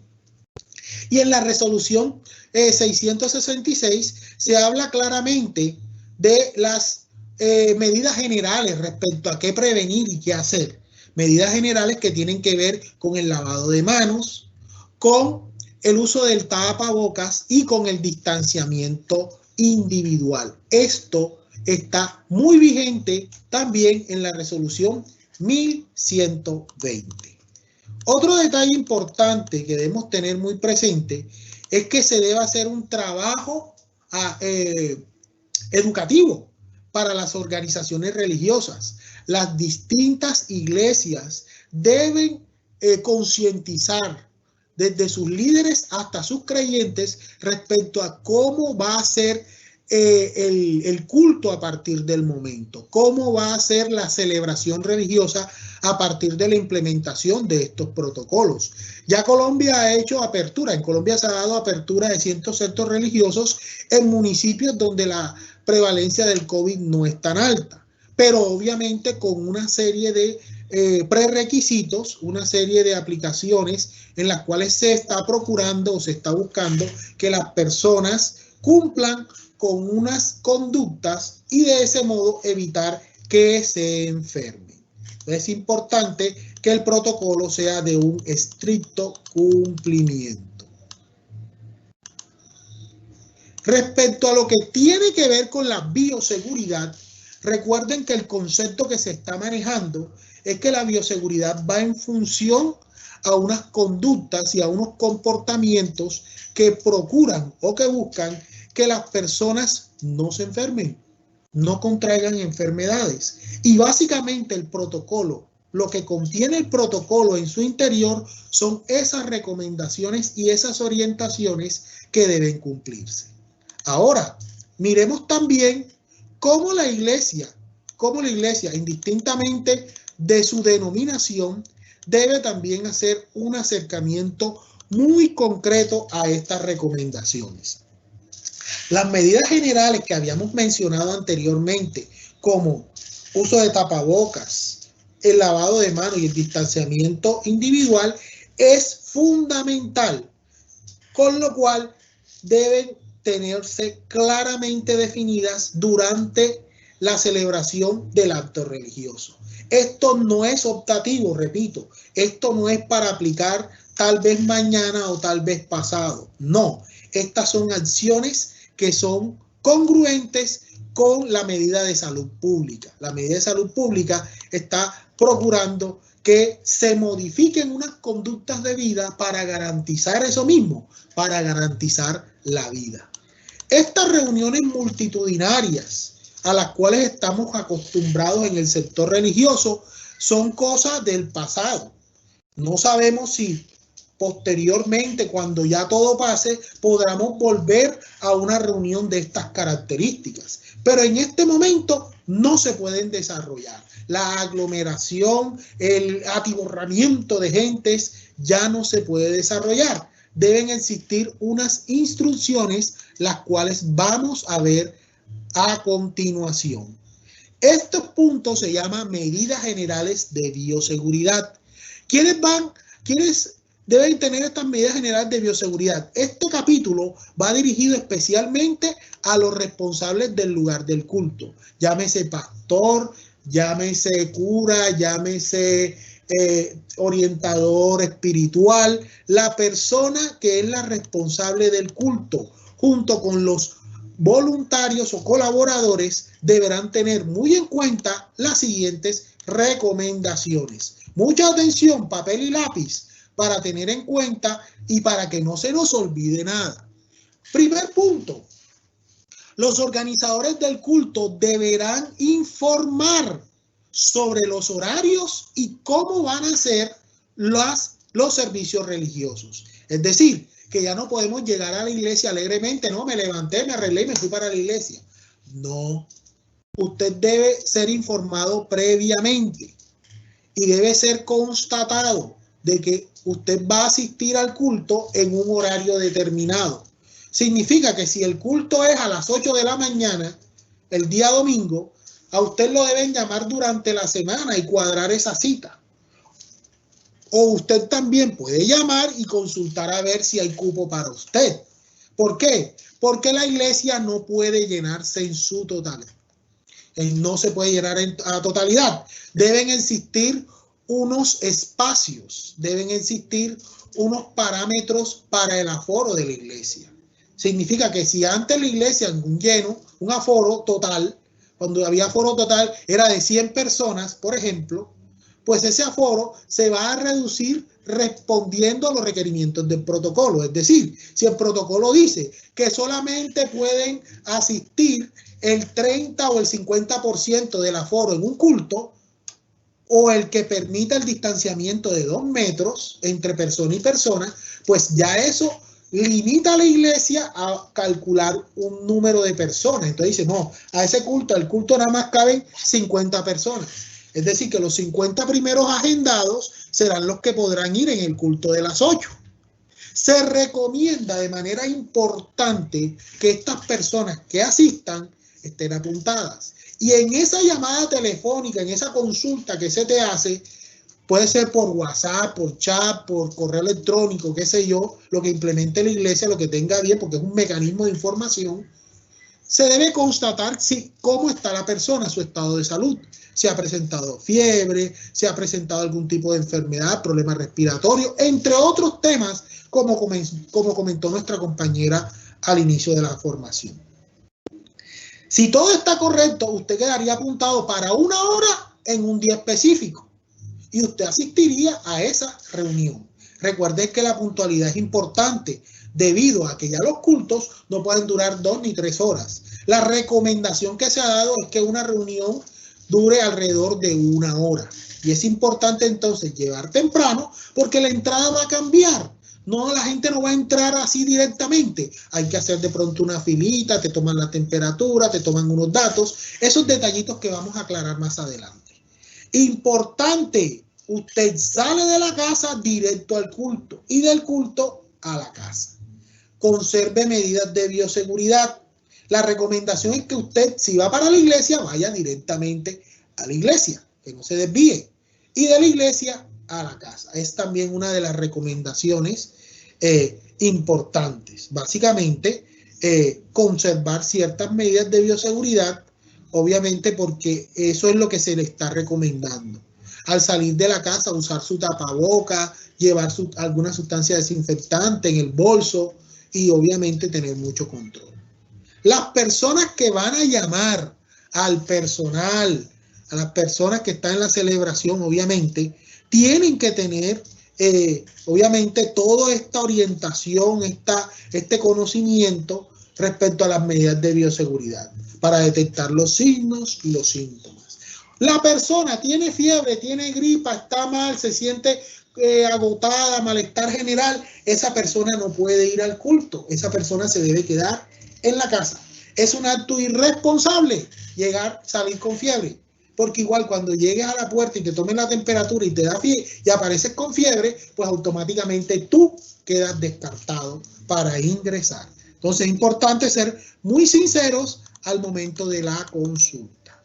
Y en la resolución 666 se habla claramente de las medidas generales respecto a qué prevenir y qué hacer. Medidas generales que tienen que ver con el lavado de manos, con el uso del tapabocas y con el distanciamiento individual. Esto está muy vigente también en la resolución 1120. Otro detalle importante que debemos tener muy presente es que se debe hacer un trabajo educativo para las organizaciones religiosas. Las distintas iglesias deben concientizar desde sus líderes hasta sus creyentes respecto a cómo va a ser el culto a partir del momento, cómo va a ser la celebración religiosa a partir de la implementación de estos protocolos. Ya Colombia ha hecho apertura, en Colombia se ha dado apertura de cientos centros religiosos en municipios donde la prevalencia del COVID no es tan alta, pero obviamente con una serie de prerequisitos, una serie de aplicaciones en las cuales se está procurando o se está buscando que las personas cumplan con unas conductas y de ese modo evitar que se enfermen. Es importante que el protocolo sea de un estricto cumplimiento. Respecto a lo que tiene que ver con la bioseguridad, recuerden que el concepto que se está manejando es que la bioseguridad va en función a unas conductas y a unos comportamientos que procuran o que buscan que las personas no se enfermen, no contraigan enfermedades. Y básicamente el protocolo, lo que contiene el protocolo en su interior son esas recomendaciones y esas orientaciones que deben cumplirse. Ahora, miremos también cómo la iglesia, indistintamente de su denominación, debe también hacer un acercamiento muy concreto a estas recomendaciones. Las medidas generales que habíamos mencionado anteriormente, como uso de tapabocas, el lavado de manos y el distanciamiento individual, es fundamental, con lo cual deben tenerse claramente definidas durante la celebración del acto religioso. Esto no es optativo, repito, esto no es para aplicar tal vez mañana o tal vez pasado, no, estas son acciones que son congruentes con la medida de salud pública. La medida de salud pública está procurando que se modifiquen unas conductas de vida para garantizar eso mismo, para garantizar la vida. Estas reuniones multitudinarias a las cuales estamos acostumbrados en el sector religioso son cosas del pasado. No sabemos si posteriormente, cuando ya todo pase, podamos volver a una reunión de estas características. Pero en este momento no se pueden desarrollar. La aglomeración, el atiborramiento de gentes ya no se puede desarrollar. Deben existir unas instrucciones, las cuales vamos a ver a continuación. Estos puntos se llaman medidas generales de bioseguridad. ¿Quiénes deben tener estas medidas generales de bioseguridad. Este capítulo va dirigido especialmente a los responsables del lugar del culto. Llámese pastor, llámese cura, llámese orientador espiritual, la persona que es la responsable del culto, junto con los voluntarios o colaboradores, deberán tener muy en cuenta las siguientes recomendaciones. Mucha atención, papel y lápiz, para tener en cuenta y para que no se nos olvide nada. Primer punto, los organizadores del culto deberán informar sobre los horarios y cómo van a ser los servicios religiosos. Es decir, que ya no podemos llegar a la iglesia alegremente, no, me levanté, me arreglé y me fui para la iglesia. No, usted debe ser informado previamente y debe ser constatado de que usted va a asistir al culto en un horario determinado. Significa que si el culto es a las 8 de la mañana, el día domingo, a usted lo deben llamar durante la semana y cuadrar esa cita. O usted también puede llamar y consultar a ver si hay cupo para usted. ¿Por qué? Porque la iglesia no puede llenarse en su totalidad. No se puede llenar a totalidad. Deben existir unos espacios, deben existir unos parámetros para el aforo de la iglesia. Significa que si antes la iglesia en un lleno, un aforo total, cuando había aforo total era de 100 personas, por ejemplo, pues ese aforo se va a reducir respondiendo a los requerimientos del protocolo. Es decir, si el protocolo dice que solamente pueden asistir el 30 o el 50% del aforo en un culto, o el que permita el distanciamiento de 2 metros entre persona y persona, pues ya eso limita a la iglesia a calcular un número de personas. Entonces dice, no, a ese culto, al culto nada más caben 50 personas. Es decir, que los 50 primeros agendados serán los que podrán ir en el culto de las 8. Se recomienda de manera importante que estas personas que asistan estén apuntadas. Y en esa llamada telefónica, en esa consulta que se te hace, puede ser por WhatsApp, por chat, por correo electrónico, qué sé yo, lo que implemente la iglesia, lo que tenga bien, porque es un mecanismo de información. Se debe constatar cómo está la persona, su estado de salud. Si ha presentado fiebre, si ha presentado algún tipo de enfermedad, problema respiratorio, entre otros temas, como comentó nuestra compañera al inicio de la formación. Si todo está correcto, usted quedaría apuntado para 1 hora en un día específico y usted asistiría a esa reunión. Recuerde que la puntualidad es importante debido a que ya los cultos no pueden durar 2 ni 3 horas. La recomendación que se ha dado es que una reunión dure alrededor de 1 hora. Y es importante entonces llegar temprano porque la entrada va a cambiar. No, la gente no va a entrar así directamente. Hay que hacer de pronto una filita, te toman la temperatura, te toman unos datos. Esos detallitos que vamos a aclarar más adelante. Importante, usted sale de la casa directo al culto y del culto a la casa. Conserve medidas de bioseguridad. La recomendación es que usted, si va para la iglesia, vaya directamente a la iglesia, que no se desvíe. Y de la iglesia a la casa. Es también una de las recomendaciones importantes. Básicamente, conservar ciertas medidas de bioseguridad, obviamente porque eso es lo que se le está recomendando. Al salir de la casa, usar su tapaboca, llevar alguna sustancia desinfectante en el bolso y obviamente tener mucho control. Las personas que van a llamar al personal, a las personas que están en la celebración, obviamente, tienen que tener, obviamente, toda esta orientación, este conocimiento respecto a las medidas de bioseguridad para detectar los signos y los síntomas. La persona tiene fiebre, tiene gripa, está mal, se siente agotada, malestar general, esa persona no puede ir al culto, esa persona se debe quedar en la casa. Es un acto irresponsable salir con fiebre. Porque igual cuando llegues a la puerta y te tomen la temperatura y te da fiebre y apareces con fiebre, pues automáticamente tú quedas descartado para ingresar. Entonces es importante ser muy sinceros al momento de la consulta.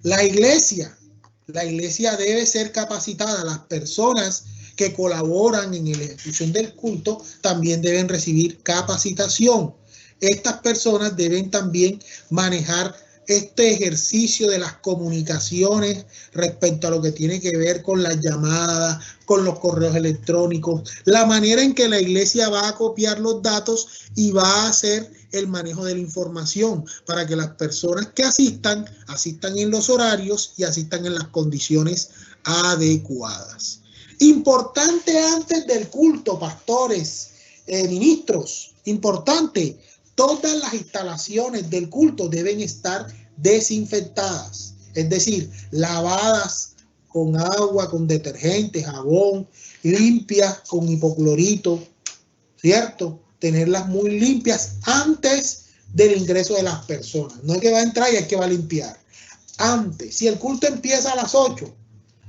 La iglesia debe ser capacitada. Las personas que colaboran en la ejecución del culto también deben recibir capacitación. Estas personas deben también manejar este ejercicio de las comunicaciones respecto a lo que tiene que ver con las llamadas, con los correos electrónicos, la manera en que la iglesia va a copiar los datos y va a hacer el manejo de la información para que las personas que asistan en los horarios y asistan en las condiciones adecuadas. Importante antes del culto, pastores, ministros, importante. Todas las instalaciones del culto deben estar desinfectadas, es decir, lavadas con agua, con detergente, jabón, limpias con hipoclorito, ¿cierto? Tenerlas muy limpias antes del ingreso de las personas. No es que va a entrar y es que va a limpiar. Antes, si el culto empieza a las 8,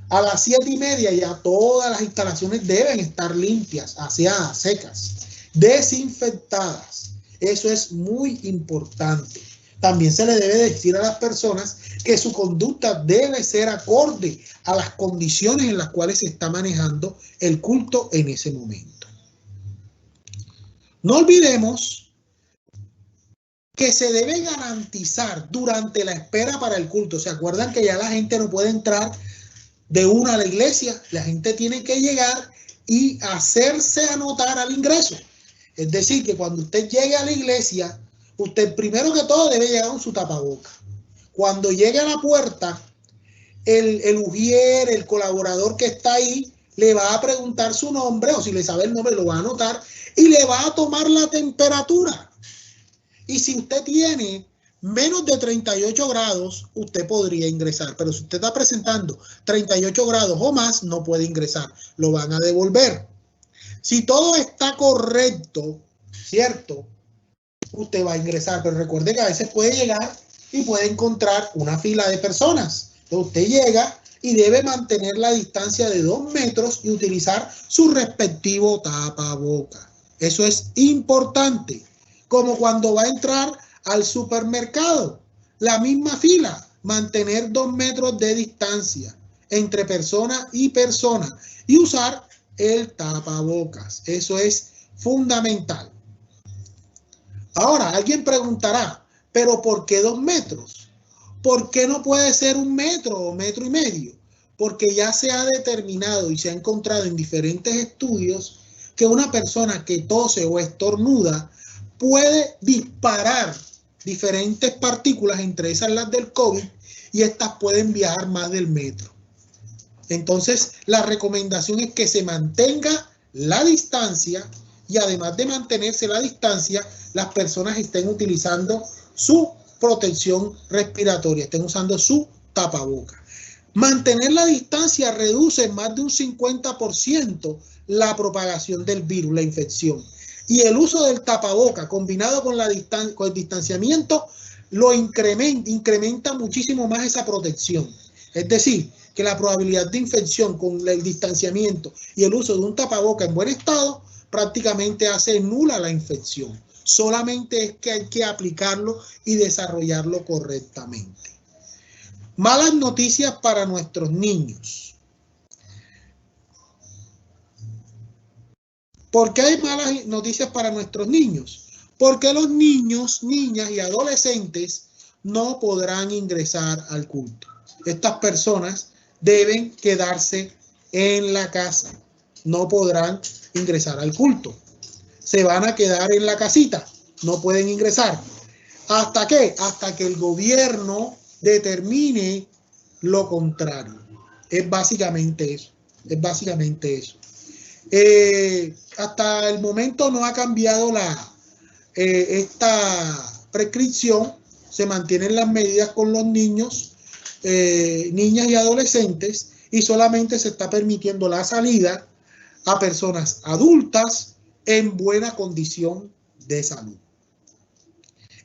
a las 7:30 ya todas las instalaciones deben estar limpias, aseadas, secas, desinfectadas. Eso es muy importante. También se le debe decir a las personas que su conducta debe ser acorde a las condiciones en las cuales se está manejando el culto en ese momento. No olvidemos que se debe garantizar durante la espera para el culto. ¿Se acuerdan que ya la gente no puede entrar de una a la iglesia? La gente tiene que llegar y hacerse anotar al ingreso. Es decir, que cuando usted llegue a la iglesia, usted primero que todo debe llegar con su tapaboca. Cuando llegue a la puerta, el ujier, el colaborador que está ahí, le va a preguntar su nombre, o si le sabe el nombre, lo va a anotar, y le va a tomar la temperatura. Y si usted tiene menos de 38 grados, usted podría ingresar. Pero si usted está presentando 38 grados o más, no puede ingresar. Lo van a devolver. Si todo está correcto, ¿cierto? Usted va a ingresar, pero recuerde que a veces puede llegar y puede encontrar una fila de personas. Entonces usted llega y debe mantener la distancia de 2 metros y utilizar su respectivo tapaboca. Eso es importante. Como cuando va a entrar al supermercado, la misma fila, mantener 2 metros de distancia entre persona y persona y usar el tapabocas. Eso es fundamental. Ahora, alguien preguntará, ¿pero por qué 2 metros? ¿Por qué no puede ser 1 metro o 1,5 metros? Porque ya se ha determinado y se ha encontrado en diferentes estudios que una persona que tose o estornuda puede disparar diferentes partículas, entre esas las del COVID, y estas pueden viajar más del metro. Entonces, la recomendación es que se mantenga la distancia y además de mantenerse la distancia, las personas estén utilizando su protección respiratoria, estén usando su tapaboca. Mantener la distancia reduce en más de un 50% la propagación del virus, la infección. Y el uso del tapaboca combinado con el distanciamiento lo incrementa muchísimo más esa protección. Es decir, que la probabilidad de infección con el distanciamiento y el uso de un tapaboca en buen estado prácticamente hace nula la infección. Solamente es que hay que aplicarlo y desarrollarlo correctamente. Malas noticias para nuestros niños. ¿Por qué hay malas noticias para nuestros niños? Porque los niños, niñas y adolescentes no podrán ingresar al culto. Estas personas deben quedarse en la casa. No podrán ingresar al culto. Se van a quedar en la casita. No pueden ingresar. ¿Hasta qué? Hasta que el gobierno determine lo contrario. Es básicamente eso. Es básicamente eso. Hasta el momento no ha cambiado esta prescripción. Se mantienen las medidas con los niños, niñas y adolescentes, y solamente se está permitiendo la salida a personas adultas en buena condición de salud.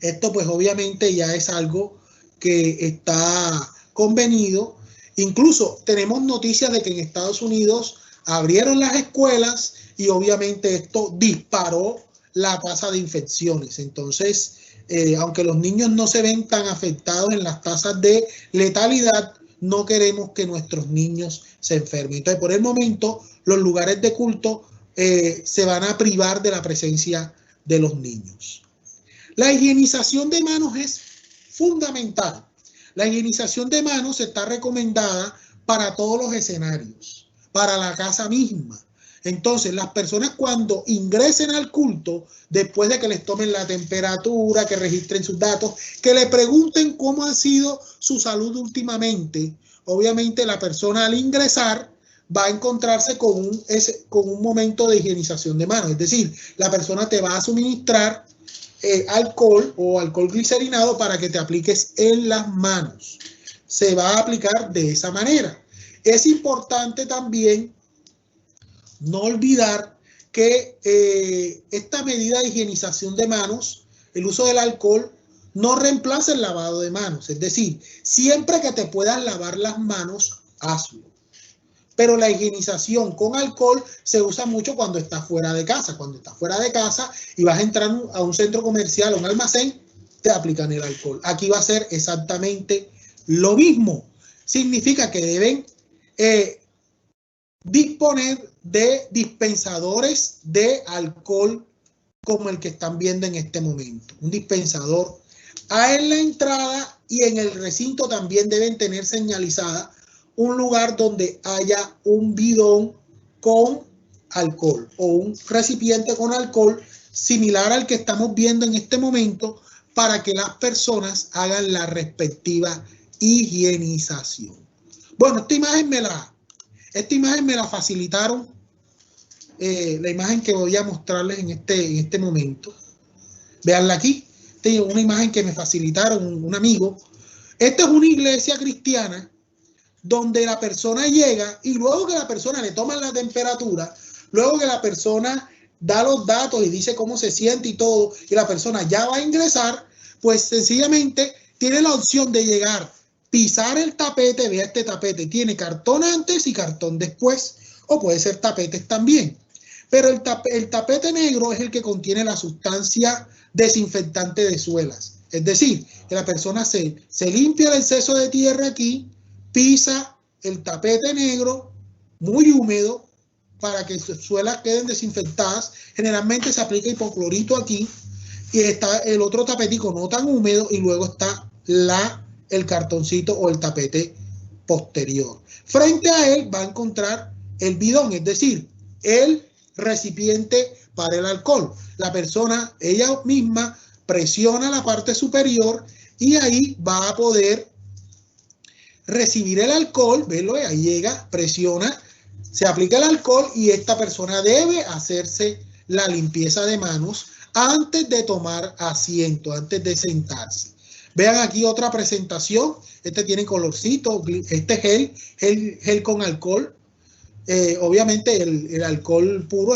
Esto pues obviamente ya es algo que está convenido. Incluso tenemos noticias de que en Estados Unidos abrieron las escuelas y obviamente esto disparó la tasa de infecciones. Entonces, aunque los niños no se ven tan afectados en las tasas de letalidad, no queremos que nuestros niños se enfermen. Entonces, por el momento, los lugares de culto se van a privar de la presencia de los niños. La higienización de manos es fundamental. La higienización de manos está recomendada para todos los escenarios, para la casa misma. Entonces, las personas cuando ingresen al culto, después de que les tomen la temperatura, que registren sus datos, que le pregunten cómo ha sido su salud últimamente, obviamente la persona al ingresar va a encontrarse con un momento de higienización de manos. Es decir, la persona te va a suministrar alcohol o alcohol glicerinado para que te apliques en las manos. Se va a aplicar de esa manera. Es importante también no olvidar que esta medida de higienización de manos, el uso del alcohol, no reemplaza el lavado de manos. Es decir, siempre que te puedas lavar las manos, hazlo. Pero la higienización con alcohol se usa mucho cuando estás fuera de casa. Cuando estás fuera de casa y vas a entrar a un centro comercial o un almacén, te aplican el alcohol. Aquí va a ser exactamente lo mismo. Significa que deben disponer de dispensadores de alcohol como el que están viendo en este momento. Un dispensador. En la entrada y en el recinto también deben tener señalizada un lugar donde haya un bidón con alcohol o un recipiente con alcohol similar al que estamos viendo en este momento para que las personas hagan la respectiva higienización. Bueno, esta imagen me la facilitaron, la imagen que voy a mostrarles en este momento. Veanla aquí, tengo una imagen que me facilitaron un amigo. Esta es una iglesia cristiana donde la persona llega y luego que la persona le toman la temperatura, luego que la persona da los datos y dice cómo se siente y todo, y la persona ya va a ingresar, pues sencillamente tiene la opción de llegar, pisar el tapete. Vea, este tapete tiene cartón antes y cartón después, o puede ser tapetes también. Pero el tapete negro es el que contiene la sustancia desinfectante de suelas. Es decir, que la persona se limpia el exceso de tierra aquí, pisa el tapete negro muy húmedo para que sus suelas queden desinfectadas. Generalmente se aplica hipoclorito aquí y está el otro tapetico no tan húmedo y luego está el cartoncito o el tapete posterior. Frente a él va a encontrar el bidón, es decir, el recipiente para el alcohol. La persona, ella misma, presiona la parte superior y ahí va a poder recibir el alcohol. Velo, ahí llega, presiona, se aplica el alcohol y esta persona debe hacerse la limpieza de manos antes de tomar asiento, antes de sentarse. Vean aquí otra presentación. Este tiene colorcito, este gel con alcohol. Obviamente el alcohol puro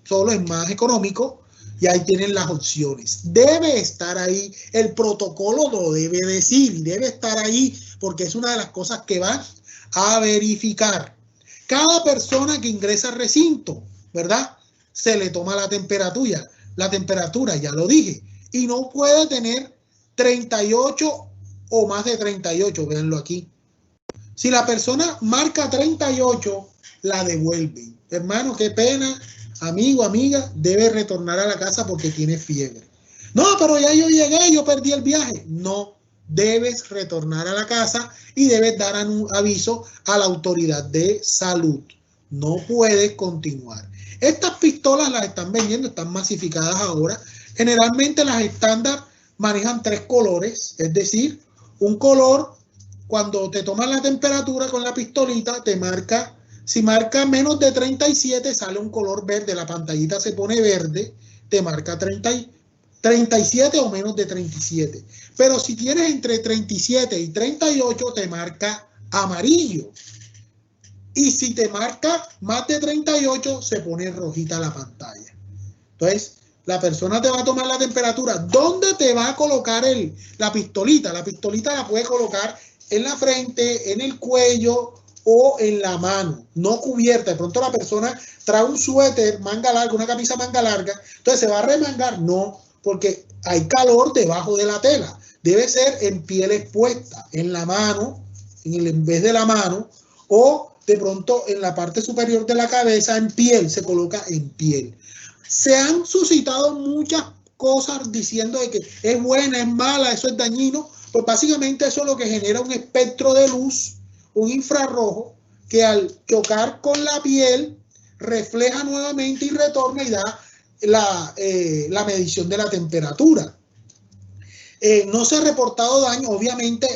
solo es más económico y ahí tienen las opciones. Debe estar ahí, el protocolo lo debe decir y debe estar ahí porque es una de las cosas que van a verificar. Cada persona que ingresa al recinto, ¿verdad? Se le toma la temperatura, ya lo dije, y no puede tener 38 o más de 38, véanlo aquí. Si la persona marca 38, la devuelven. Hermano, qué pena, amigo, amiga, debe retornar a la casa porque tiene fiebre. No, pero ya yo llegué, yo perdí el viaje. No, debes retornar a la casa y debes dar un aviso a la autoridad de salud. No puedes continuar. Estas pistolas las están vendiendo, están masificadas ahora. Generalmente las estándar manejan 3 colores, es decir, un color cuando te toman la temperatura con la pistolita te marca, si marca menos de 37 sale un color verde, la pantallita se pone verde, te marca 37 o menos de 37. Pero si tienes entre 37 y 38 te marca amarillo. Y si te marca más de 38 se pone rojita la pantalla. Entonces, la persona te va a tomar la temperatura. ¿Dónde te va a colocar la pistolita? La pistolita la puede colocar en la frente, en el cuello o en la mano, no cubierta. De pronto la persona trae un suéter, manga larga, una camisa manga larga, entonces se va a remangar. No, porque hay calor debajo de la tela. Debe ser en piel expuesta, en la mano en vez de la mano, o de pronto en la parte superior de la cabeza en piel, se coloca en piel. Se han suscitado muchas cosas diciendo de que es buena, es mala, eso es dañino. Pues básicamente eso es lo que genera un espectro de luz, un infrarrojo, que al chocar con la piel refleja nuevamente y retorna y da la medición de la temperatura. No se ha reportado daño, obviamente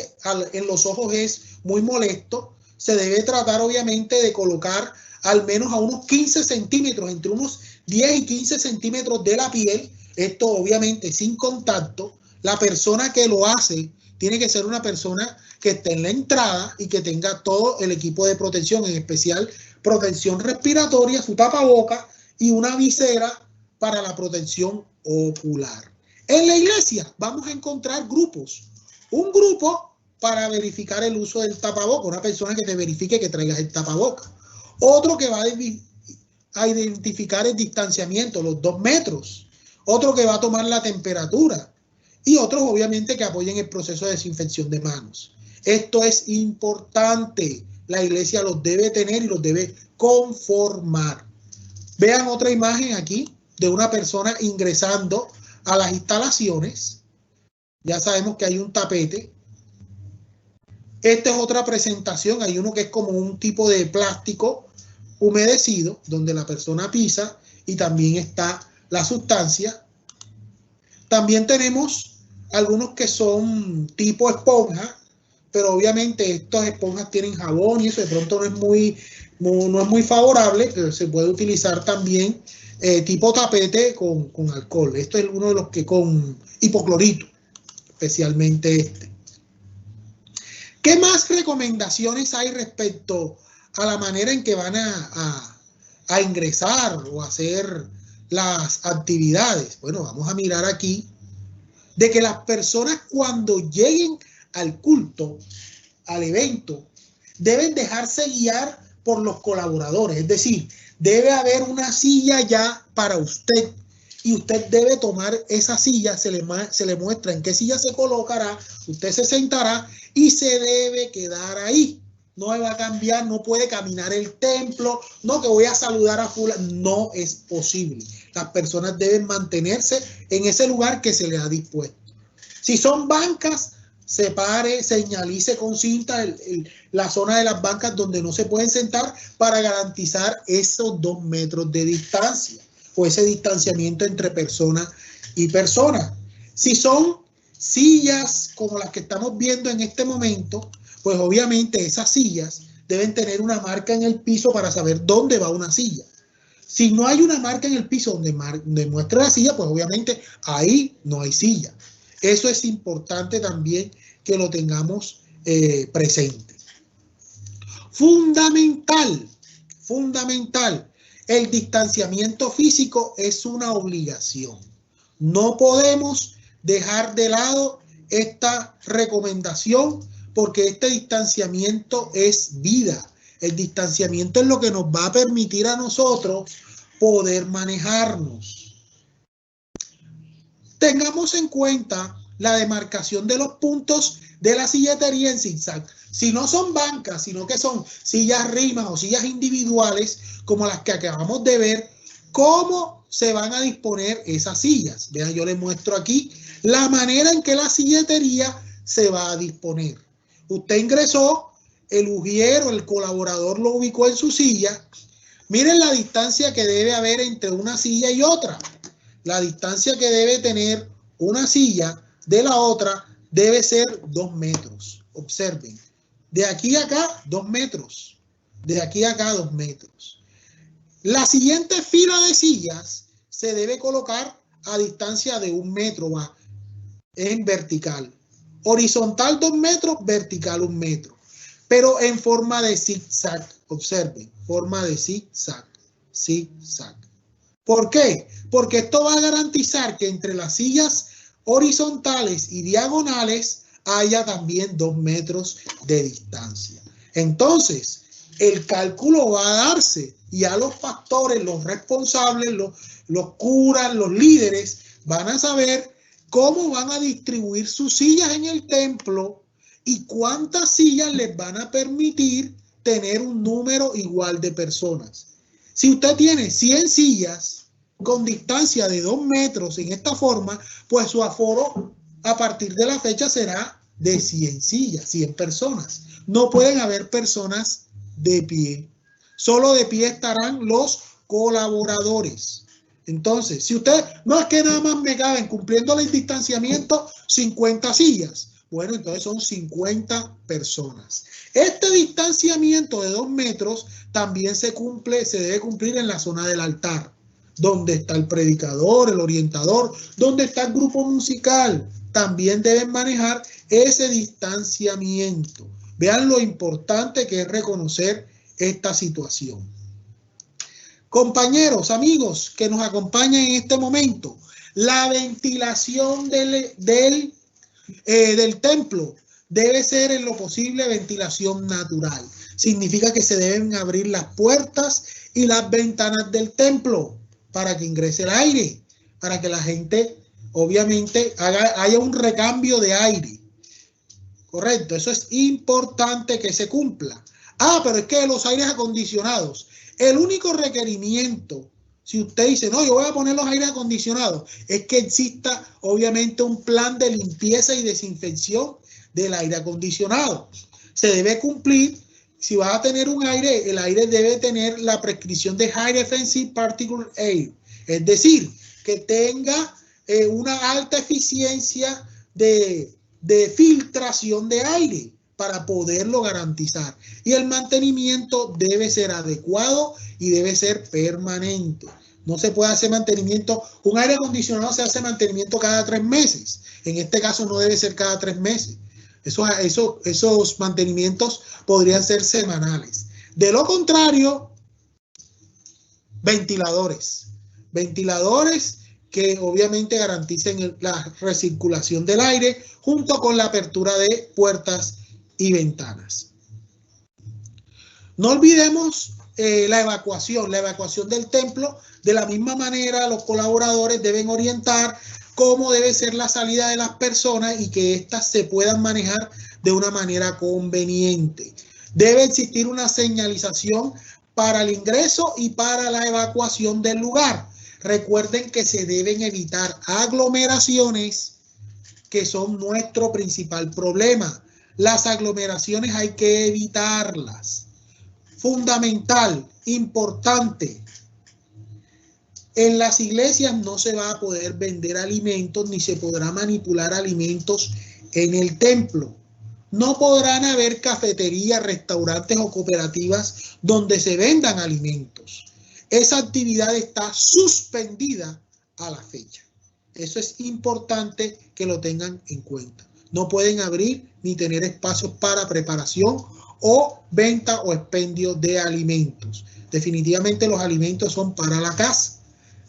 en los ojos es muy molesto. Se debe tratar obviamente de colocar al menos a unos 15 centímetros, entre unos 10 y 15 centímetros de la piel. Esto obviamente sin contacto. La persona que lo hace tiene que ser una persona que esté en la entrada y que tenga todo el equipo de protección, en especial protección respiratoria, su tapaboca y una visera para la protección ocular. En la iglesia vamos a encontrar grupos. Un grupo para verificar el uso del tapaboca, una persona que te verifique que traigas el tapaboca. Otro que va a identificar el distanciamiento, los 2 metros. Otro que va a tomar la temperatura. Y otros obviamente que apoyen el proceso de desinfección de manos. Esto es importante. La iglesia los debe tener y los debe conformar. Vean otra imagen aquí de una persona ingresando a las instalaciones. Ya sabemos que hay un tapete. Esta es otra presentación. Hay uno que es como un tipo de plástico humedecido, donde la persona pisa y también está la sustancia. También tenemos algunos que son tipo esponja, pero obviamente estas esponjas tienen jabón y eso de pronto no es muy favorable, pero se puede utilizar también tipo tapete con alcohol. Esto es uno de los que con hipoclorito, especialmente este. ¿Qué más recomendaciones hay respecto a la manera en que van a ingresar o hacer las actividades? Bueno, vamos a mirar aquí de que las personas cuando lleguen al culto, al evento, deben dejarse guiar por los colaboradores. Es decir, debe haber una silla ya para usted y usted debe tomar esa silla, se le muestra en qué silla se colocará, usted se sentará y se debe quedar ahí. No va a cambiar, no puede caminar el templo, no que voy a saludar a fulano, no es posible. Las personas deben mantenerse en ese lugar que se les ha dispuesto. Si son bancas, separe, señalice con cinta la zona de las bancas donde no se pueden sentar para garantizar esos 2 metros de distancia o ese distanciamiento entre persona y persona. Si son sillas como las que estamos viendo en este momento, pues obviamente esas sillas deben tener una marca en el piso para saber dónde va una silla. Si no hay una marca en el piso donde muestra la silla, pues obviamente ahí no hay silla. Eso es importante también que lo tengamos presente. Fundamental, el distanciamiento físico es una obligación. No podemos dejar de lado esta recomendación porque este distanciamiento es vida. El distanciamiento es lo que nos va a permitir a nosotros poder manejarnos. Tengamos en cuenta la demarcación de los puntos de la silletería en zigzag. Si no son bancas, sino que son sillas rimas o sillas individuales, como las que acabamos de ver, ¿cómo se van a disponer esas sillas? Vean, yo les muestro aquí la manera en que la silletería se va a disponer. Usted ingresó, el ujier o el colaborador lo ubicó en su silla. Miren la distancia que debe haber entre una silla y otra. La distancia que debe tener una silla de la otra debe ser 2 metros. Observen. De aquí a acá, 2 metros. De aquí a acá, 2 metros. La siguiente fila de sillas se debe colocar a distancia de 1 metro en vertical. Horizontal 2 metros, vertical 1 metro. Pero en forma de zigzag. Observen, forma de zigzag. Zigzag. ¿Por qué? Porque esto va a garantizar que entre las sillas horizontales y diagonales haya también 2 metros de distancia. Entonces, el cálculo va a darse y a los pastores, los responsables, los curas, los líderes van a saber cómo van a distribuir sus sillas en el templo y cuántas sillas les van a permitir tener un número igual de personas. Si usted tiene 100 sillas con distancia de 2 metros en esta forma, pues su aforo a partir de la fecha será de 100 sillas, 100 personas. No pueden haber personas de pie. Solo de pie estarán los colaboradores. Entonces, si usted, no es que nada más me caben cumpliendo el distanciamiento 50 sillas, bueno, entonces son 50 personas. Este distanciamiento de 2 metros también se debe cumplir en la zona del altar, donde está el predicador, el orientador, donde está el grupo musical. También deben manejar ese distanciamiento. Vean lo importante que es reconocer esta situación. Compañeros, amigos que nos acompañan en este momento, la ventilación del templo debe ser en lo posible ventilación natural. Significa que se deben abrir las puertas y las ventanas del templo para que ingrese el aire, para que la gente obviamente haya un recambio de aire. Correcto, eso es importante que se cumpla. Pero es que los aires acondicionados, el único requerimiento, si usted dice, no, yo voy a poner los aires acondicionados, es que exista obviamente un plan de limpieza y desinfección del aire acondicionado. Se debe cumplir, si va a tener un aire, el aire debe tener la prescripción de High Efficiency Particulate Air, es decir, que tenga una alta eficiencia de filtración de aire para poderlo garantizar. Y el mantenimiento debe ser adecuado y debe ser permanente. No se puede hacer mantenimiento. Un aire acondicionado se hace mantenimiento cada 3 meses. En este caso no debe ser cada 3 meses. Esos mantenimientos podrían ser semanales. De lo contrario, ventiladores. Ventiladores que obviamente garanticen la recirculación del aire junto con la apertura de puertas y ventanas. No olvidemos la evacuación del templo. De la misma manera, los colaboradores deben orientar cómo debe ser la salida de las personas y que éstas se puedan manejar de una manera conveniente. Debe existir una señalización para el ingreso y para la evacuación del lugar. Recuerden que se deben evitar aglomeraciones, que son nuestro principal problema. Las aglomeraciones hay que evitarlas. Fundamental, importante. En las iglesias no se va a poder vender alimentos ni se podrá manipular alimentos en el templo. No podrán haber cafeterías, restaurantes o cooperativas donde se vendan alimentos. Esa actividad está suspendida a la fecha. Eso es importante que lo tengan en cuenta. No pueden abrir ni tener espacios para preparación o venta o expendio de alimentos. Definitivamente los alimentos son para la casa.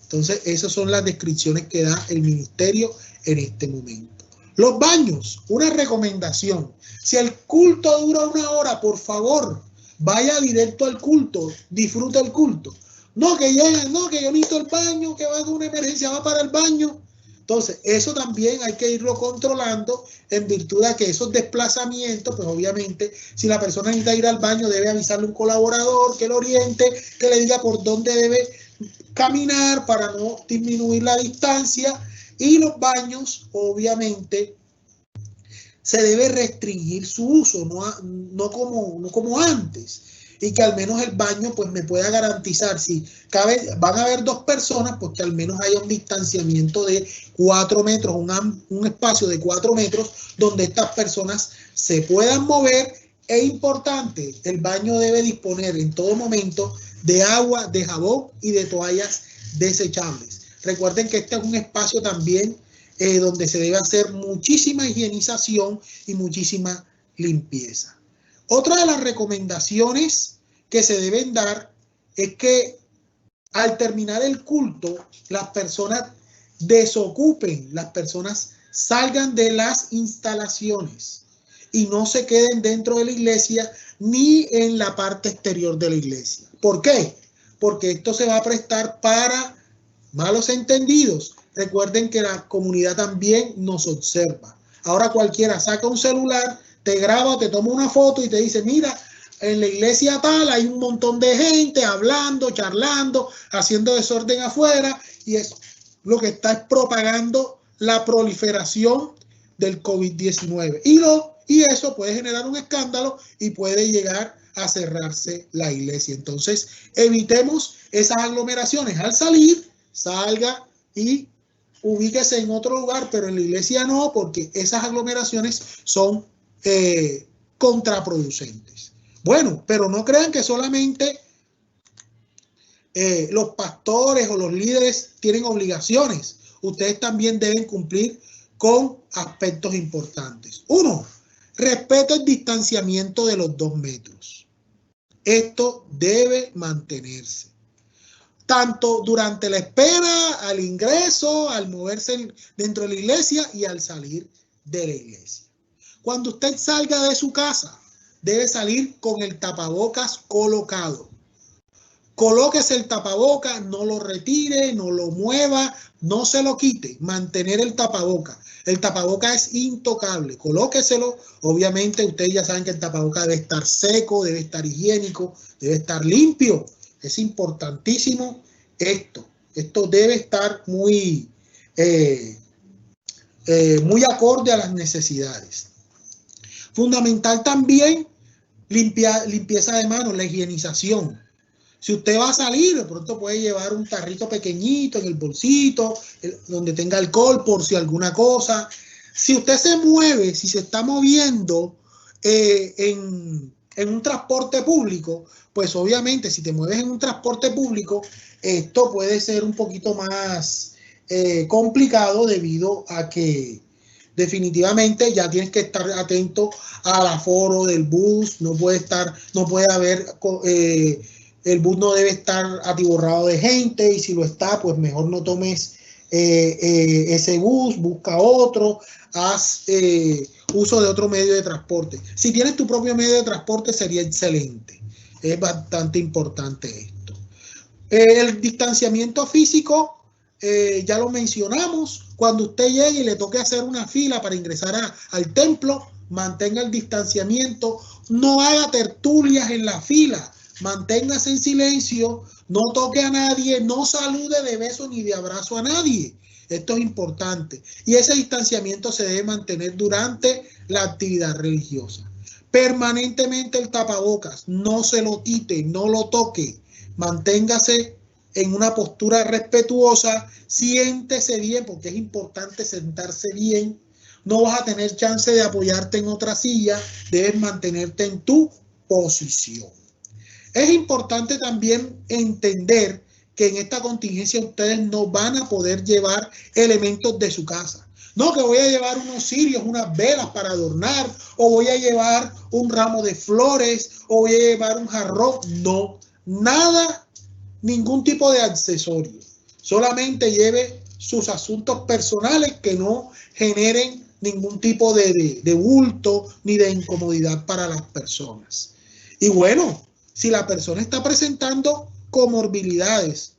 Entonces, esas son las descripciones que da el ministerio en este momento. Los baños, una recomendación. Si el culto dura 1 hora, por favor, vaya directo al culto, disfruta el culto. No, que llega, no, que yo necesito el baño, que va con una emergencia, va para el baño. Entonces, eso también hay que irlo controlando en virtud de que esos desplazamientos, pues obviamente, si la persona necesita ir al baño, debe avisarle a un colaborador que lo oriente, que le diga por dónde debe caminar para no disminuir la distancia. Y los baños, obviamente, se debe restringir su uso, no como antes. Y que al menos el baño pues me pueda garantizar, si van a haber 2 personas, pues que al menos haya un distanciamiento de 4 metros, un espacio de 4 metros donde estas personas se puedan mover. E importante, el baño debe disponer en todo momento de agua, de jabón y de toallas desechables. Recuerden que este es un espacio también donde se debe hacer muchísima higienización y muchísima limpieza. Otra de las recomendaciones que se deben dar es que al terminar el culto, las personas desocupen, las personas salgan de las instalaciones y no se queden dentro de la iglesia ni en la parte exterior de la iglesia. ¿Por qué? Porque esto se va a prestar para malos entendidos. Recuerden que la comunidad también nos observa. Ahora cualquiera saca un celular, te graba, te toma una foto y te dice, mira, en la iglesia tal hay un montón de gente hablando, charlando, haciendo desorden afuera, y es lo que está propagando la proliferación del COVID-19. Y eso puede generar un escándalo y puede llegar a cerrarse la iglesia. Entonces, evitemos esas aglomeraciones. Al salir, salga y ubíquese en otro lugar, pero en la iglesia no, porque esas aglomeraciones son contraproducentes. Bueno, pero no crean que solamente los pastores o los líderes tienen obligaciones. Ustedes también deben cumplir con aspectos importantes. Uno, respeta el distanciamiento de los 2 metros. Esto debe mantenerse. Tanto durante la espera, al ingreso, al moverse dentro de la iglesia y al salir de la iglesia. Cuando usted salga de su casa, debe salir con el tapabocas colocado. Colóquese el tapabocas, no lo retire, no lo mueva, no se lo quite. Mantener el tapabocas. El tapabocas es intocable. Colóqueselo. Obviamente ustedes ya saben que el tapabocas debe estar seco, debe estar higiénico, debe estar limpio. Es importantísimo esto. Esto debe estar muy acorde a las necesidades. Fundamental también limpieza de manos, la higienización. Si usted va a salir, de pronto puede llevar un tarrito pequeñito en el bolsito, donde tenga alcohol por si alguna cosa. Si usted se mueve, si se está moviendo en un transporte público, pues obviamente si te mueves en un transporte público, esto puede ser un poquito más complicado debido a que definitivamente ya tienes que estar atento al aforo del bus, no puede haber, el bus no debe estar atiborrado de gente, y si lo está, pues mejor no tomes ese bus, busca otro, haz uso de otro medio de transporte. Si tienes tu propio medio de transporte sería excelente, es bastante importante esto. El distanciamiento físico, ya lo mencionamos. Cuando usted llegue y le toque hacer una fila para ingresar al templo, mantenga el distanciamiento, no haga tertulias en la fila, manténgase en silencio, no toque a nadie, no salude de beso ni de abrazo a nadie. Esto es importante. Y ese distanciamiento se debe mantener durante la actividad religiosa. Permanentemente el tapabocas, no se lo quite, no lo toque, manténgase en una postura respetuosa, siéntese bien, porque es importante sentarse bien. No vas a tener chance de apoyarte en otra silla, debes mantenerte en tu posición. Es importante también entender que en esta contingencia ustedes no van a poder llevar elementos de su casa. No que voy a llevar unos cirios, unas velas para adornar, o voy a llevar un ramo de flores, o voy a llevar un jarrón. No, nada, ningún tipo de accesorio. Solamente lleve sus asuntos personales que no generen ningún tipo de bulto ni de incomodidad para las personas. Y bueno, si la persona está presentando comorbilidades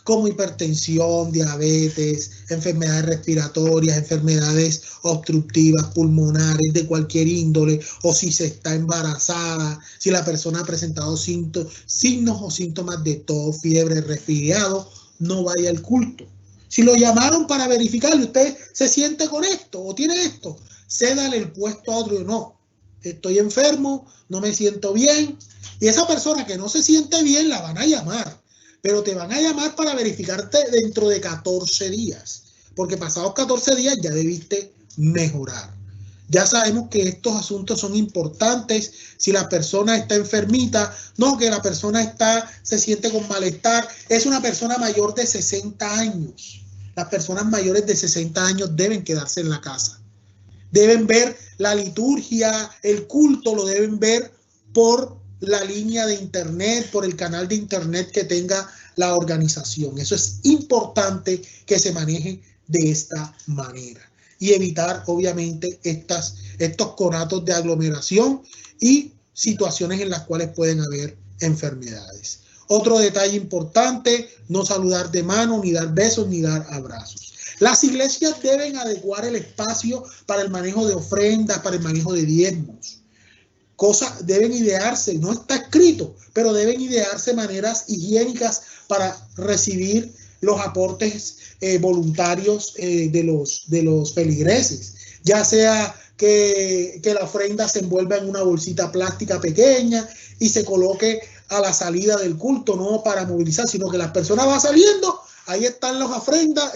como hipertensión, diabetes, enfermedades respiratorias, enfermedades obstructivas, pulmonares de cualquier índole, o si se está embarazada, si la persona ha presentado signos o síntomas de tos, fiebre, resfriado, no vaya al culto. Si lo llamaron para verificarle, usted se siente con esto o tiene esto, cédale el puesto a otro. No, estoy enfermo, no me siento bien. Y esa persona que no se siente bien la van a llamar, pero te van a llamar para verificarte dentro de 14 días, porque pasados 14 días ya debiste mejorar. Ya sabemos que estos asuntos son importantes. Si la persona está enfermita, no que la persona se siente con malestar, es una persona mayor de 60 años. Las personas mayores de 60 años deben quedarse en la casa. Deben ver la liturgia, el culto, lo deben ver por la línea de internet, por el canal de internet que tenga la organización. Eso es importante que se maneje de esta manera y evitar obviamente estos conatos de aglomeración y situaciones en las cuales pueden haber enfermedades. Otro detalle importante, no saludar de mano, ni dar besos, ni dar abrazos. Las iglesias deben adecuar el espacio para el manejo de ofrendas, para el manejo de diezmos. Cosas deben idearse, no está escrito, pero deben idearse maneras higiénicas para recibir los aportes voluntarios de los feligreses, ya sea que la ofrenda se envuelva en una bolsita plástica pequeña y se coloque a la salida del culto, no para movilizar, sino que las personas van saliendo, ahí están las ofrendas,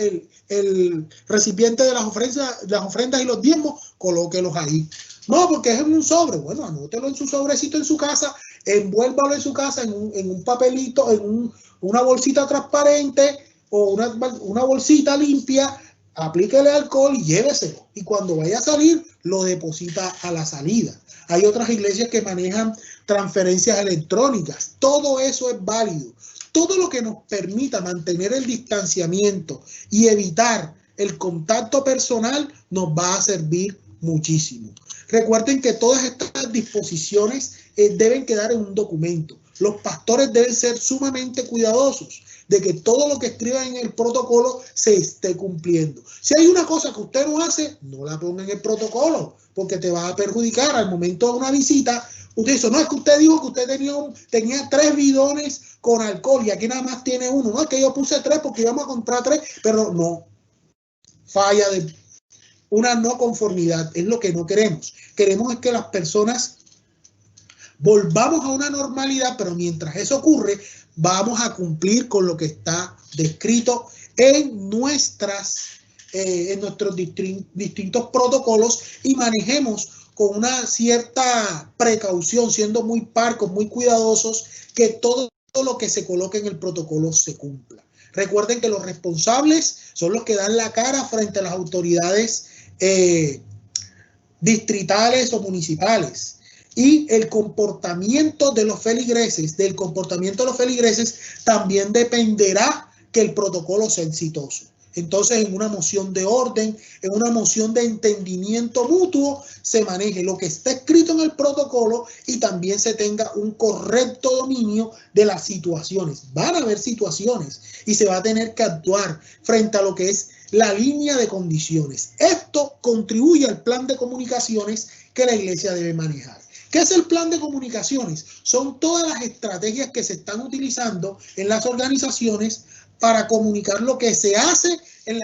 el recipiente de las ofrendas y los diezmos, colóquelos ahí. No, porque es en un sobre. Bueno, anótelo en su sobrecito en su casa, envuélvalo en su casa en un papelito, en una bolsita transparente o una bolsita limpia, aplíquele alcohol y lléveselo. Y cuando vaya a salir, lo deposita a la salida. Hay otras iglesias que manejan transferencias electrónicas. Todo eso es válido. Todo lo que nos permita mantener el distanciamiento y evitar el contacto personal nos va a servir muchísimo. Recuerden que todas estas disposiciones deben quedar en un documento. Los pastores deben ser sumamente cuidadosos de que todo lo que escriban en el protocolo se esté cumpliendo. Si hay una cosa que usted no hace, no la ponga en el protocolo, porque te va a perjudicar al momento de una visita. Usted dice, no, es que usted dijo que usted tenía 3 bidones con alcohol y aquí nada más tiene 1. No, es que yo puse 3 porque íbamos a comprar 3, pero no. Falla de una no conformidad, es lo que no queremos. Queremos es que las personas volvamos a una normalidad, pero mientras eso ocurre, vamos a cumplir con lo que está descrito en nuestros distintos protocolos y manejemos con una cierta precaución, siendo muy parcos, muy cuidadosos, que todo lo que se coloque en el protocolo se cumpla. Recuerden que los responsables son los que dan la cara frente a las autoridades distritales o municipales, y el comportamiento de los feligreses, también dependerá que el protocolo sea exitoso. Entonces, en una moción de orden, en una moción de entendimiento mutuo, se maneje lo que está escrito en el protocolo y también se tenga un correcto dominio de las situaciones. Van a haber situaciones y se va a tener que actuar frente a lo que es la línea de condiciones. Esto contribuye al plan de comunicaciones que la iglesia debe manejar. ¿Qué es el plan de comunicaciones? Son todas las estrategias que se están utilizando en las organizaciones para comunicar lo que se hace en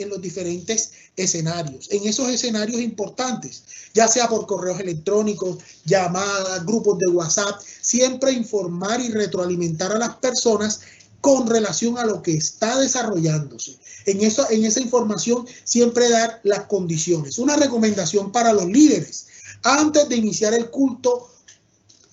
los diferentes escenarios, en esos escenarios importantes, ya sea por correos electrónicos, llamadas, grupos de WhatsApp, siempre informar y retroalimentar a las personas con relación a lo que está desarrollándose. En esa información siempre dar las condiciones. Una recomendación para los líderes: antes de iniciar el culto,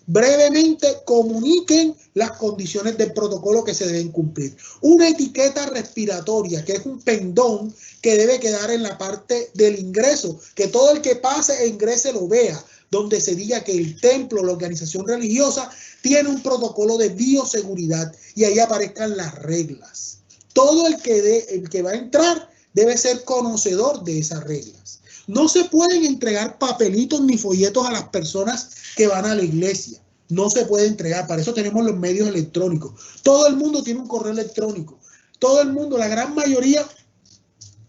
brevemente comuniquen las condiciones del protocolo que se deben cumplir. Una etiqueta respiratoria, que es un pendón que debe quedar en la parte del ingreso, que todo el que pase e ingrese lo vea, donde se diga que el templo, la organización religiosa, tiene un protocolo de bioseguridad y ahí aparezcan las reglas. Todo el que va a entrar debe ser conocedor de esas reglas. No se pueden entregar papelitos ni folletos a las personas que van a la iglesia. No se puede entregar. Para eso tenemos los medios electrónicos. Todo el mundo tiene un correo electrónico. Todo el mundo, la gran mayoría,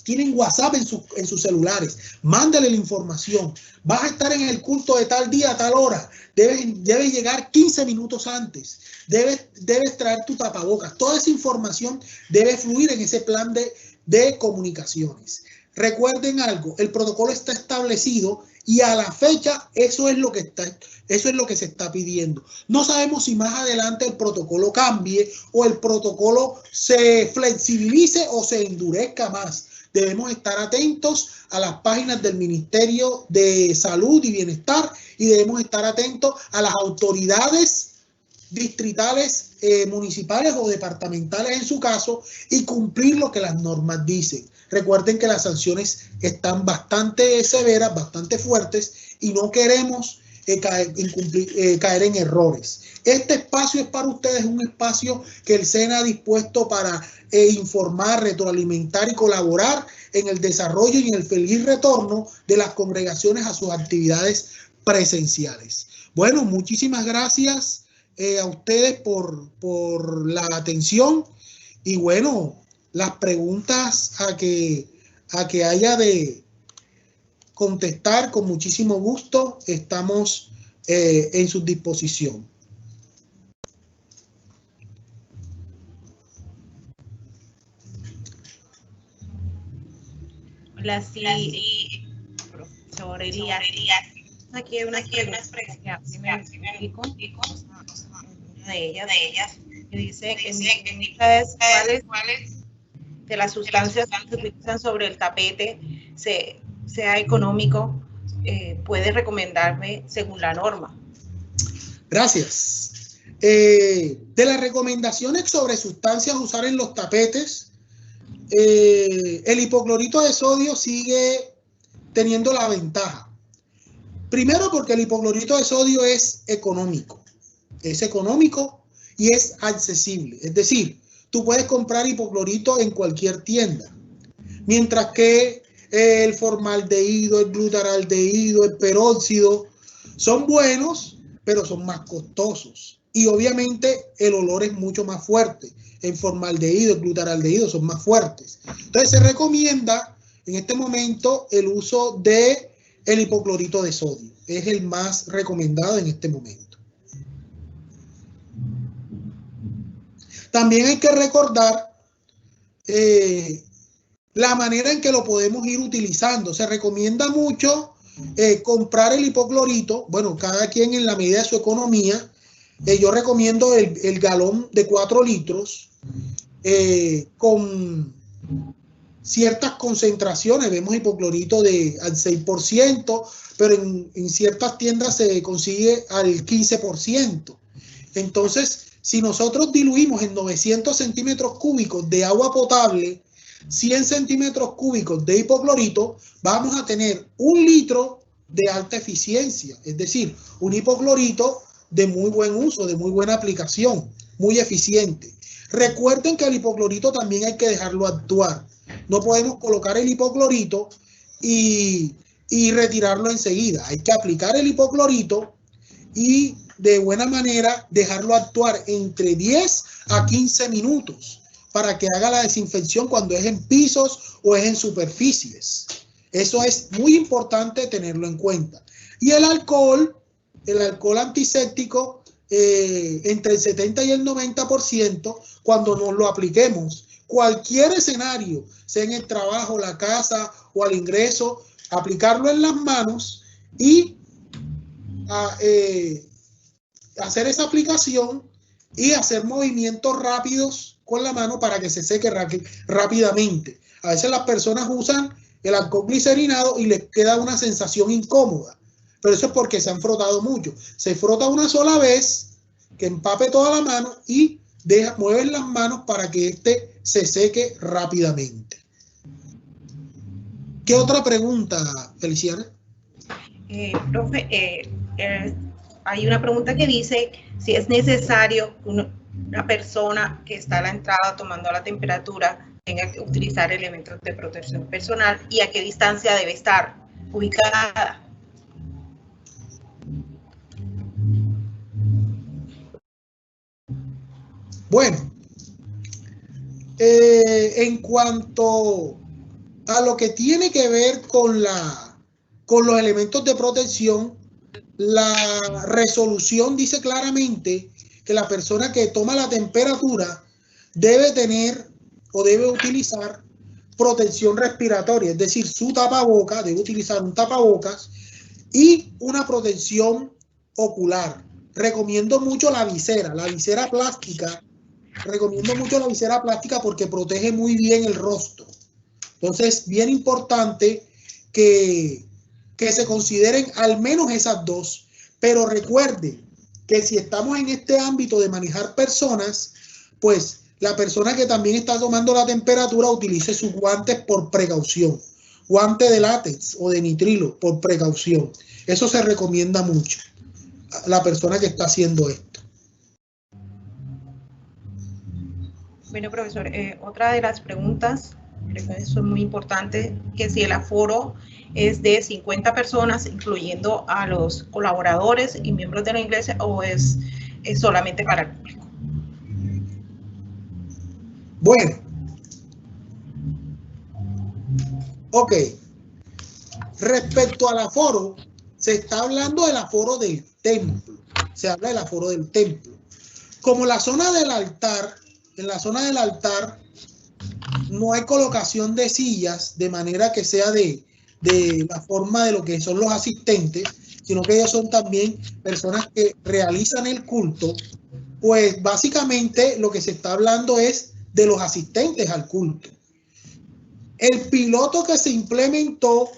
tienen WhatsApp en sus celulares. Mándale la información. Vas a estar en el culto de tal día, a tal hora. Debes llegar 15 minutos antes. Debes traer tu tapabocas. Toda esa información debe fluir en ese plan de comunicaciones. Recuerden algo, el protocolo está establecido y a la fecha eso es lo que se está pidiendo. No sabemos si más adelante el protocolo cambie o el protocolo se flexibilice o se endurezca más. Debemos estar atentos a las páginas del Ministerio de Salud y Bienestar y debemos estar atentos a las autoridades distritales, municipales o departamentales en su caso, y cumplir lo que las normas dicen. Recuerden que las sanciones están bastante severas, bastante fuertes, y no queremos caer en errores. Este espacio es para ustedes, un espacio que el SENA ha dispuesto para informar, retroalimentar y colaborar en el desarrollo y en el feliz retorno de las congregaciones a sus actividades presenciales. Bueno, muchísimas gracias a ustedes por la atención y bueno, las preguntas a que haya de contestar con muchísimo gusto, estamos en su disposición. Hola, sí, profesor Elías. Aquí hay unas preguntas que me explico. Una de ellas que dice cuáles de las sustancias que se utilizan sobre el tapete, sea económico, puede recomendarme según la norma. Gracias. De las recomendaciones sobre sustancias a usar en los tapetes, el hipoclorito de sodio sigue teniendo la ventaja. Primero porque el hipoclorito de sodio es económico y es accesible. Es decir, tú puedes comprar hipoclorito en cualquier tienda. Mientras que el formaldehído, el glutaraldehído, el peróxido son buenos, pero son más costosos. Y obviamente el olor es mucho más fuerte. El formaldehído, el glutaraldehído son más fuertes. Entonces se recomienda en este momento el uso de el hipoclorito de sodio. Es el más recomendado en este momento. También hay que recordar la manera en que lo podemos ir utilizando. Se recomienda mucho comprar el hipoclorito, bueno, cada quien en la medida de su economía. Yo recomiendo el galón de 4 litros con ciertas concentraciones. Vemos hipoclorito al 6%, pero en ciertas tiendas se consigue al 15%. Entonces, si nosotros diluimos en 900 centímetros cúbicos de agua potable 100 centímetros cúbicos de hipoclorito, vamos a tener 1 litro de alta eficiencia, es decir, un hipoclorito de muy buen uso, de muy buena aplicación, muy eficiente. Recuerden que el hipoclorito también hay que dejarlo actuar. No podemos colocar el hipoclorito y retirarlo enseguida. Hay que aplicar el hipoclorito y de buena manera dejarlo actuar entre 10 a 15 minutos para que haga la desinfección cuando es en pisos o es en superficies. Eso es muy importante tenerlo en cuenta. Y el alcohol antiséptico, entre el 70 y el 90%, cuando nos lo apliquemos, cualquier escenario, sea en el trabajo, la casa o al ingreso, aplicarlo en las manos y hacer esa aplicación y hacer movimientos rápidos con la mano para que se seque rápidamente. A veces las personas usan el alcohol glicerinado y les queda una sensación incómoda, pero eso es porque se han frotado mucho. Se frota una sola vez, que empape toda la mano y mueven las manos para que este se seque rápidamente. ¿Qué otra pregunta, Feliciana? Profe, hay una pregunta que dice si es necesario una persona que está a la entrada tomando la temperatura tenga que utilizar elementos de protección personal y a qué distancia debe estar ubicada. Bueno, en cuanto a lo que tiene que ver con los elementos de protección, la resolución dice claramente que la persona que toma la temperatura debe tener o debe utilizar protección respiratoria, es decir, su tapaboca, debe utilizar un tapabocas y una protección ocular. Recomiendo mucho la visera plástica. Recomiendo mucho la visera plástica porque protege muy bien el rostro. Entonces, bien importante que se consideren al menos esas dos. Pero recuerden que si estamos en este ámbito de manejar personas, pues la persona que también está tomando la temperatura utilice sus guantes por precaución. Guante de látex o de nitrilo por precaución. Eso se recomienda mucho a la persona que está haciendo esto. Bueno, profesor, otra de las preguntas, eso es muy importante, que si el aforo es de 50 personas, incluyendo a los colaboradores y miembros de la iglesia, o es solamente para el público. Bueno. Ok. Respecto al aforo, se está hablando del aforo del templo. Se habla del aforo del templo. Como la zona del altar, en la zona del altar no hay colocación de sillas de manera que sea de la forma de lo que son los asistentes, sino que ellos son también personas que realizan el culto, pues básicamente lo que se está hablando es de los asistentes al culto. El piloto que se implementó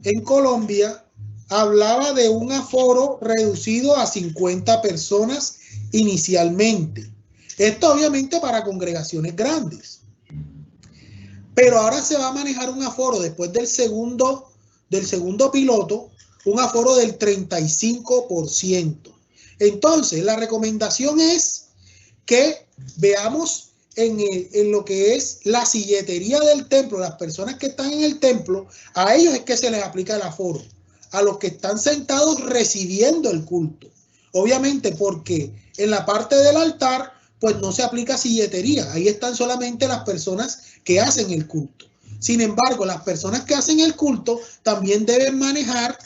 en Colombia hablaba de un aforo reducido a 50 personas inicialmente. Esto obviamente para congregaciones grandes. Pero ahora se va a manejar un aforo después del segundo piloto, un aforo del 35%. Entonces, la recomendación es que veamos en lo que es la silletería del templo, las personas que están en el templo, a ellos es que se les aplica el aforo, a los que están sentados recibiendo el culto. Obviamente porque en la parte del altar, pues no se aplica silletería, ahí están solamente las personas que hacen el culto. Sin embargo, las personas que hacen el culto también deben manejar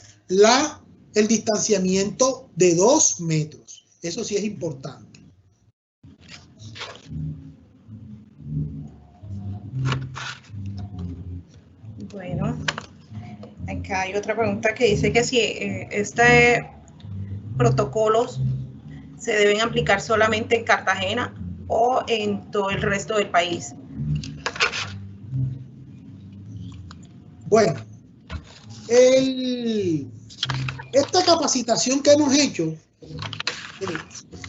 el distanciamiento de 2 metros. Eso sí es importante. Bueno, acá hay otra pregunta que dice que si protocolos se deben aplicar solamente en Cartagena o en todo el resto del país. Bueno, esta capacitación que hemos hecho,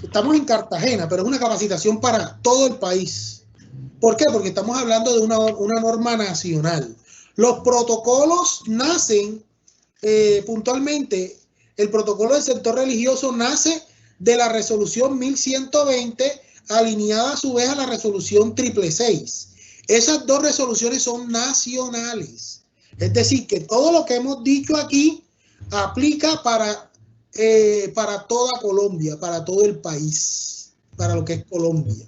estamos en Cartagena, pero es una capacitación para todo el país. ¿Por qué? Porque estamos hablando de una norma nacional. Los protocolos nacen puntualmente, el protocolo del sector religioso nace de la resolución 1120, alineada a su vez a la resolución 666. Esas dos resoluciones son nacionales. Es decir, que todo lo que hemos dicho aquí aplica para toda Colombia, para todo el país, para lo que es Colombia.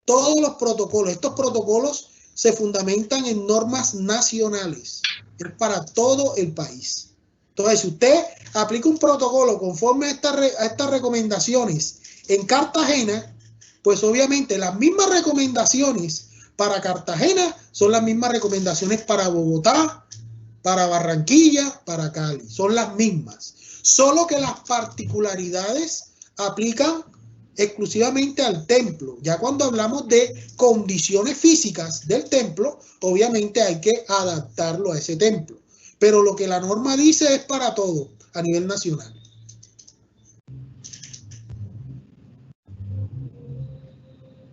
Todos los protocolos, estos protocolos se fundamentan en normas nacionales, es para todo el país. Entonces, si usted aplica un protocolo conforme a estas recomendaciones en Cartagena, pues obviamente las mismas recomendaciones para Cartagena son las mismas recomendaciones para Bogotá, para Barranquilla, para Cali. Son las mismas. Solo que las particularidades aplican exclusivamente al templo. Ya cuando hablamos de condiciones físicas del templo, obviamente hay que adaptarlo a ese templo. Pero lo que la norma dice es para todo a nivel nacional.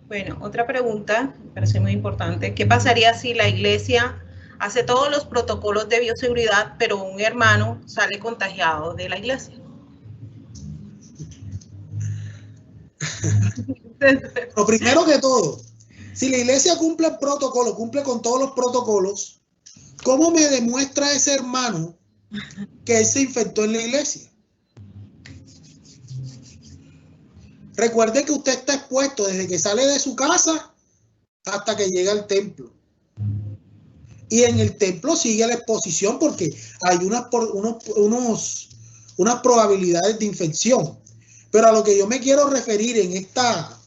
Bueno, otra pregunta, me parece muy importante. ¿Qué pasaría si la iglesia hace todos los protocolos de bioseguridad, pero un hermano sale contagiado de la iglesia? Lo primero que todo, si la iglesia cumple el protocolo, cumple con todos los protocolos, ¿cómo me demuestra ese hermano que él se infectó en la iglesia? Recuerde que usted está expuesto desde que sale de su casa hasta que llega al templo. Y en el templo sigue la exposición porque hay unas probabilidades de infección. Pero a lo que yo me quiero referir en esta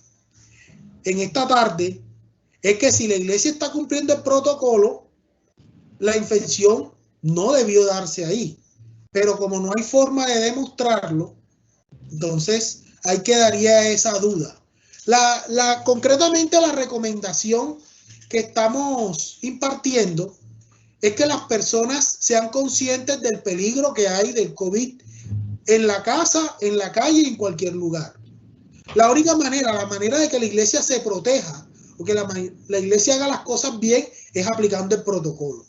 tarde es que si la iglesia está cumpliendo el protocolo, la infección no debió darse ahí. Pero como no hay forma de demostrarlo, entonces ahí quedaría esa duda. Concretamente la recomendación que estamos impartiendo es que las personas sean conscientes del peligro que hay del COVID en la casa, en la calle y en cualquier lugar. La única manera, la manera de que la iglesia se proteja o que la iglesia haga las cosas bien es aplicando el protocolo.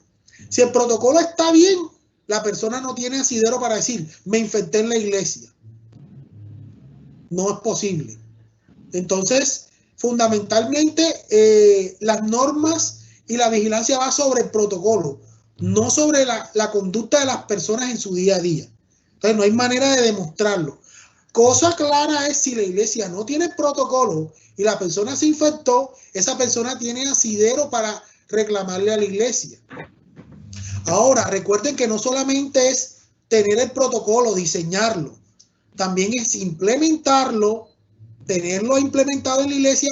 Si el protocolo está bien, la persona no tiene asidero para decir, me infecté en la iglesia. No es posible. Entonces, fundamentalmente, las normas y la vigilancia va sobre el protocolo, no sobre la conducta de las personas en su día a día. Entonces, no hay manera de demostrarlo. Cosa clara es si la iglesia no tiene protocolo y la persona se infectó, esa persona tiene asidero para reclamarle a la iglesia. Ahora, recuerden que no solamente es tener el protocolo, diseñarlo, también es implementarlo, tenerlo implementado en la iglesia,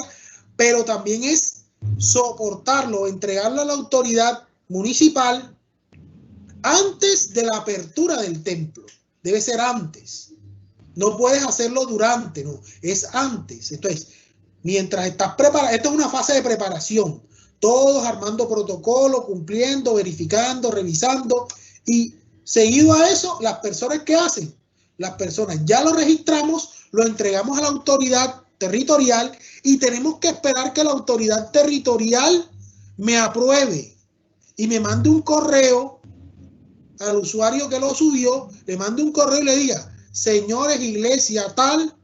pero también es soportarlo, entregarlo a la autoridad municipal antes de la apertura del templo. Debe ser antes. No puedes hacerlo durante, no, es antes. Entonces, mientras estás preparado, esto es una fase de preparación. Todos armando protocolo, cumpliendo, verificando, revisando. Y seguido a eso, las personas que hacen, las personas ya lo registramos, lo entregamos a la autoridad territorial y tenemos que esperar que la autoridad territorial me apruebe y me mande un correo al usuario que lo subió, le mande un correo y le diga: señores, iglesia tal,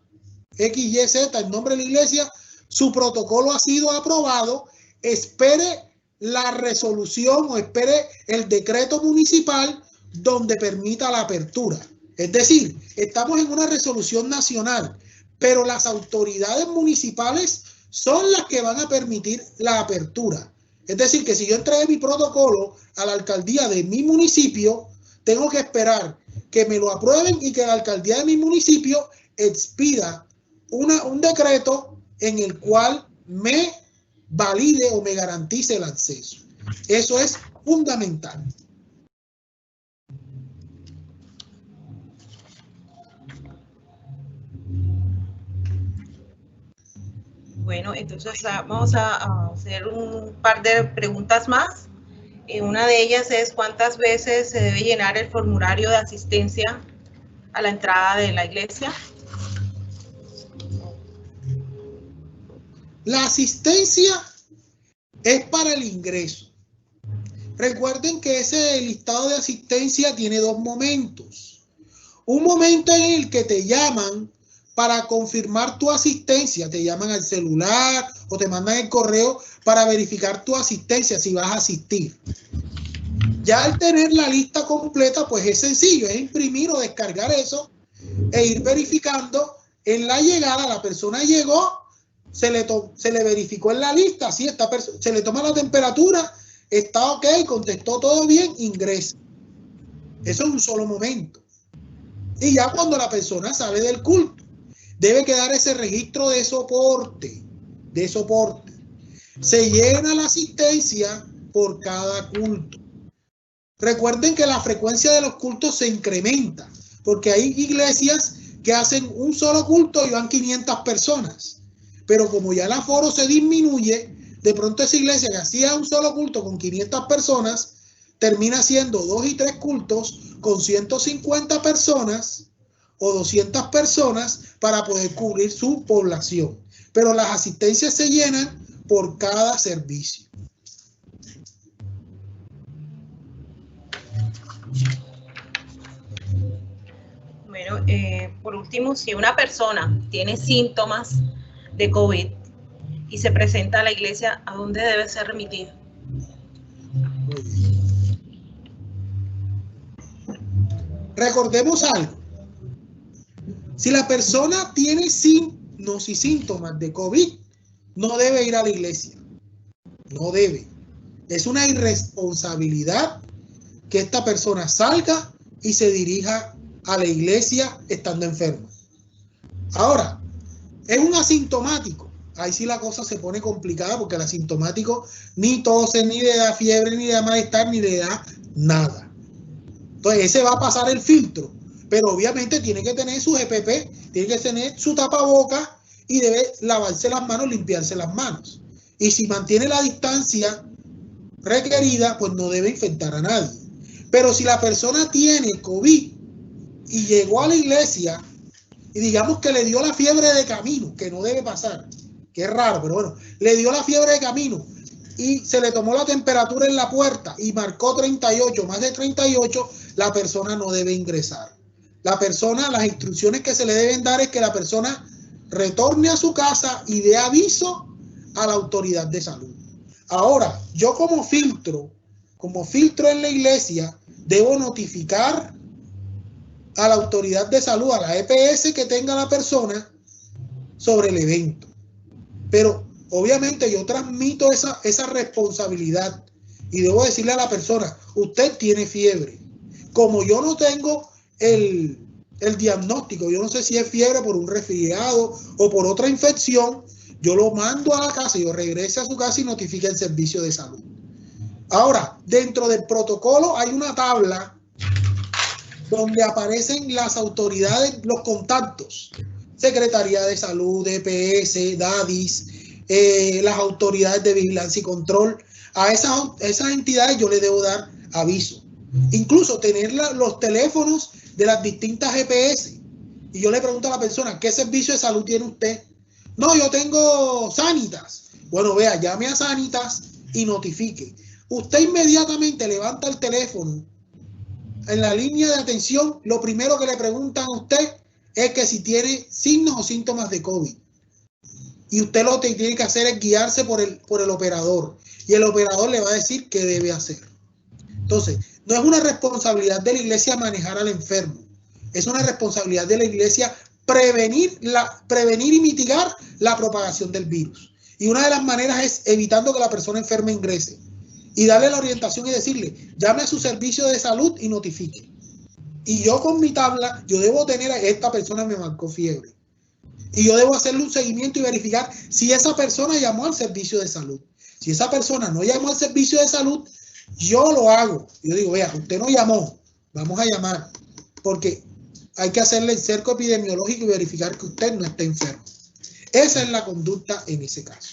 XYZ, el nombre de la iglesia, su protocolo ha sido aprobado, espere la resolución o espere el decreto municipal donde permita la apertura. Es decir, estamos en una resolución nacional, pero las autoridades municipales son las que van a permitir la apertura. Es decir, que si yo entregué mi protocolo a la alcaldía de mi municipio, tengo que esperar que me lo aprueben y que la alcaldía de mi municipio expida un decreto en el cual me valide o me garantice el acceso. Eso es fundamental. Bueno, entonces vamos a hacer un par de preguntas más. Una de ellas es: ¿cuántas veces se debe llenar el formulario de asistencia a la entrada de la iglesia? La asistencia es para el ingreso. Recuerden que ese listado de asistencia tiene dos momentos. Un momento en el que te llaman para confirmar tu asistencia, te llaman al celular o te mandan el correo para verificar tu asistencia, si vas a asistir. Ya al tener la lista completa, pues es sencillo, es imprimir o descargar eso e ir verificando. En la llegada, la persona llegó, se le verificó en la lista, sí, se le toma la temperatura, está ok, contestó todo bien, ingresa. Eso es un solo momento. Y ya cuando la persona sale del culto, debe quedar ese registro de soporte. Se llena la asistencia por cada culto. Recuerden que la frecuencia de los cultos se incrementa, porque hay iglesias que hacen un solo culto y van 500 personas. Pero como ya el aforo se disminuye, de pronto esa iglesia que hacía un solo culto con 500 personas, termina haciendo 2 y 3 cultos con 150 personas o 200 personas para poder cubrir su población. Pero las asistencias se llenan por cada servicio. Bueno, por último, si una persona tiene síntomas de COVID y se presenta a la iglesia, ¿a dónde debe ser remitida? Recordemos algo. Si la persona tiene signos y síntomas de COVID, no debe ir a la iglesia. No debe. Es una irresponsabilidad que esta persona salga y se dirija a la iglesia estando enfermo. Ahora, es un asintomático. Ahí sí la cosa se pone complicada porque el asintomático ni tose, ni le da fiebre, ni le da malestar, ni le da nada. Entonces ese va a pasar el filtro, pero obviamente tiene que tener su EPP, tiene que tener su tapaboca y debe lavarse las manos, limpiarse las manos. Y si mantiene la distancia requerida, pues no debe infectar a nadie. Pero si la persona tiene COVID y llegó a la iglesia y digamos que le dio la fiebre de camino, que no debe pasar, que es raro, pero bueno, le dio la fiebre de camino y se le tomó la temperatura en la puerta y marcó 38, más de 38, la persona no debe ingresar. La persona, las instrucciones que se le deben dar es que la persona retorne a su casa y dé aviso a la autoridad de salud. Ahora, yo como filtro en la iglesia, debo notificar a la autoridad de salud, a la EPS que tenga la persona sobre el evento. Pero obviamente yo transmito esa responsabilidad y debo decirle a la persona, usted tiene fiebre. Como yo no tengo el diagnóstico, yo no sé si es fiebre por un resfriado o por otra infección, yo lo mando a la casa, yo regrese a su casa y notifique el servicio de salud. Ahora, dentro del protocolo hay una tabla donde aparecen las autoridades, los contactos, Secretaría de Salud, EPS, DADIS, las autoridades de vigilancia y control. A esas entidades yo le debo dar aviso. Incluso tener los teléfonos de las distintas EPS. Y yo le pregunto a la persona, ¿qué servicio de salud tiene usted? No, yo tengo Sanitas. Bueno, vea, llame a Sanitas y notifique. Usted inmediatamente levanta el teléfono en la línea de atención. Lo primero que le preguntan a usted es que si tiene signos o síntomas de COVID. Y usted lo que tiene que hacer es guiarse por el operador. Y el operador le va a decir qué debe hacer. Entonces, no es una responsabilidad de la iglesia manejar al enfermo. Es una responsabilidad de la iglesia prevenir y mitigar la propagación del virus. Y una de las maneras es evitando que la persona enferma ingrese. Y darle la orientación y decirle, llame a su servicio de salud y notifique. Y yo con mi tabla, yo debo tener a esta persona me marcó fiebre. Y yo debo hacerle un seguimiento y verificar si esa persona llamó al servicio de salud. Si esa persona no llamó al servicio de salud, yo lo hago. Yo digo, vea, usted no llamó, vamos a llamar. Porque hay que hacerle el cerco epidemiológico y verificar que usted no esté enfermo. Esa es la conducta en ese caso.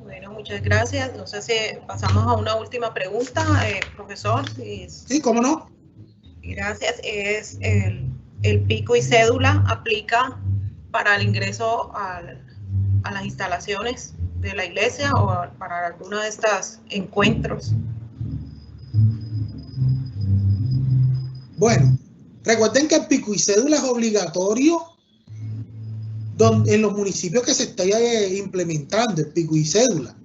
Bueno, muchas gracias. No sé si pasamos a una última pregunta, profesor. Sí, ¿cómo no? Gracias. Es el pico y cédula aplica para el ingreso a las instalaciones de la iglesia o para alguno de estos encuentros. Bueno, recuerden que el pico y cédula es obligatorio en los municipios que se está implementando el pico y cédula.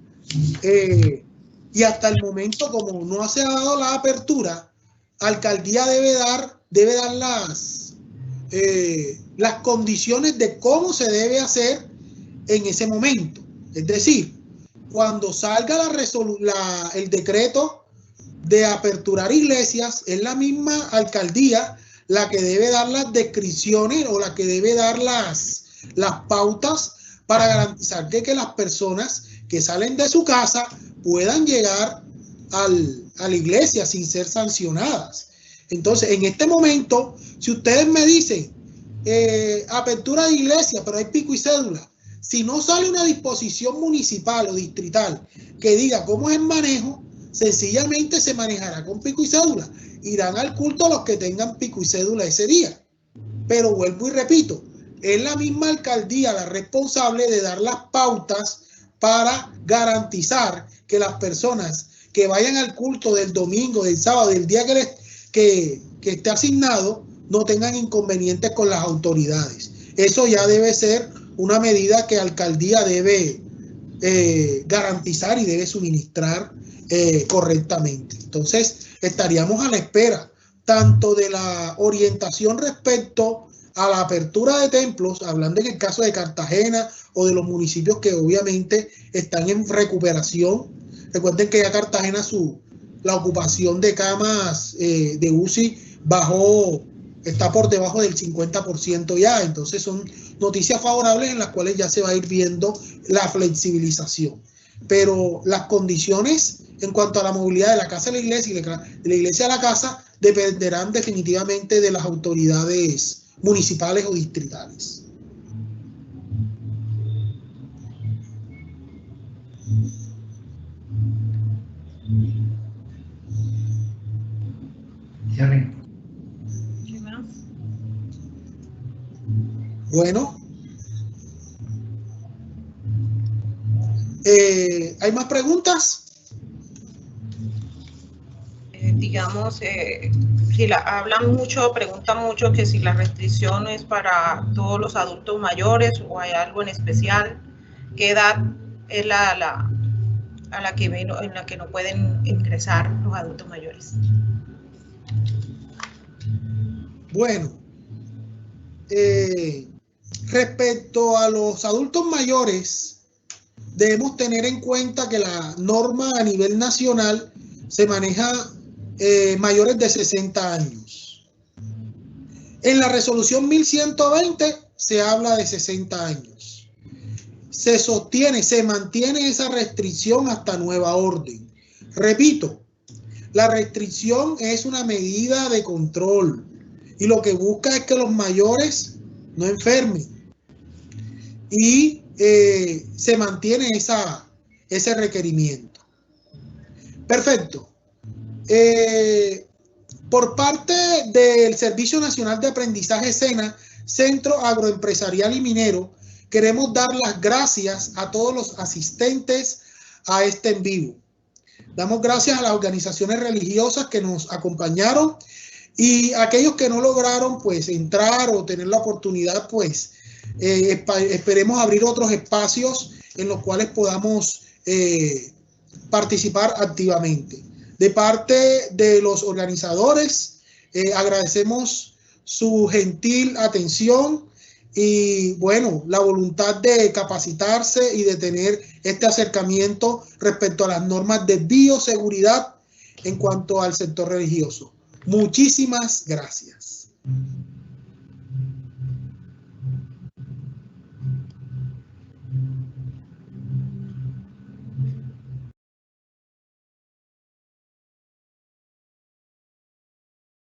Y hasta el momento, como no se ha dado la apertura, alcaldía debe dar las condiciones de cómo se debe hacer en ese momento. Es decir, cuando salga el decreto de aperturar iglesias, es la misma alcaldía la que debe dar las descripciones o la que debe dar las pautas para garantizar que las personas que salen de su casa puedan llegar a la iglesia sin ser sancionadas. Entonces, en este momento, si ustedes me dicen apertura de iglesia, pero hay pico y cédula, si no sale una disposición municipal o distrital que diga cómo es el manejo, sencillamente se manejará con pico y cédula. Irán al culto los que tengan pico y cédula ese día. Pero vuelvo y repito, es la misma alcaldía la responsable de dar las pautas para garantizar que las personas que vayan al culto del domingo, del sábado, del día que esté asignado, no tengan inconvenientes con las autoridades. Eso ya debe ser una medida que la alcaldía debe garantizar y debe suministrar correctamente. Entonces, estaríamos a la espera tanto de la orientación respecto a la apertura de templos, hablando en el caso de Cartagena o de los municipios que obviamente están en recuperación. Recuerden que ya Cartagena la ocupación de camas de UCI está por debajo del 50% ya. Entonces son noticias favorables en las cuales ya se va a ir viendo la flexibilización. Pero las condiciones en cuanto a la movilidad de la casa a la iglesia y de la iglesia a la casa dependerán definitivamente de las autoridades municipales o distritales. ¿Qué más? Bueno, ¿hay más preguntas? Digamos, si preguntan mucho que si la restricción es para todos los adultos mayores o hay algo en especial, ¿qué edad es en la que no pueden ingresar los adultos mayores. Bueno, respecto a los adultos mayores, debemos tener en cuenta que la norma a nivel nacional se maneja mayores de 60 años. En la resolución 1120 se habla de 60 años. Se mantiene esa restricción hasta nueva orden. Repito, la restricción es una medida de control y lo que busca es que los mayores no enfermen. Y se mantiene ese requerimiento. Perfecto. Por parte del Servicio Nacional de Aprendizaje SENA, Centro Agroempresarial y Minero, queremos dar las gracias a todos los asistentes a este en vivo. Damos gracias a las organizaciones religiosas que nos acompañaron y a aquellos que no lograron pues entrar o tener la oportunidad, pues esperemos abrir otros espacios en los cuales podamos participar activamente. De parte de los organizadores, agradecemos su gentil atención y, bueno, la voluntad de capacitarse y de tener este acercamiento respecto a las normas de bioseguridad en cuanto al sector religioso. Muchísimas gracias.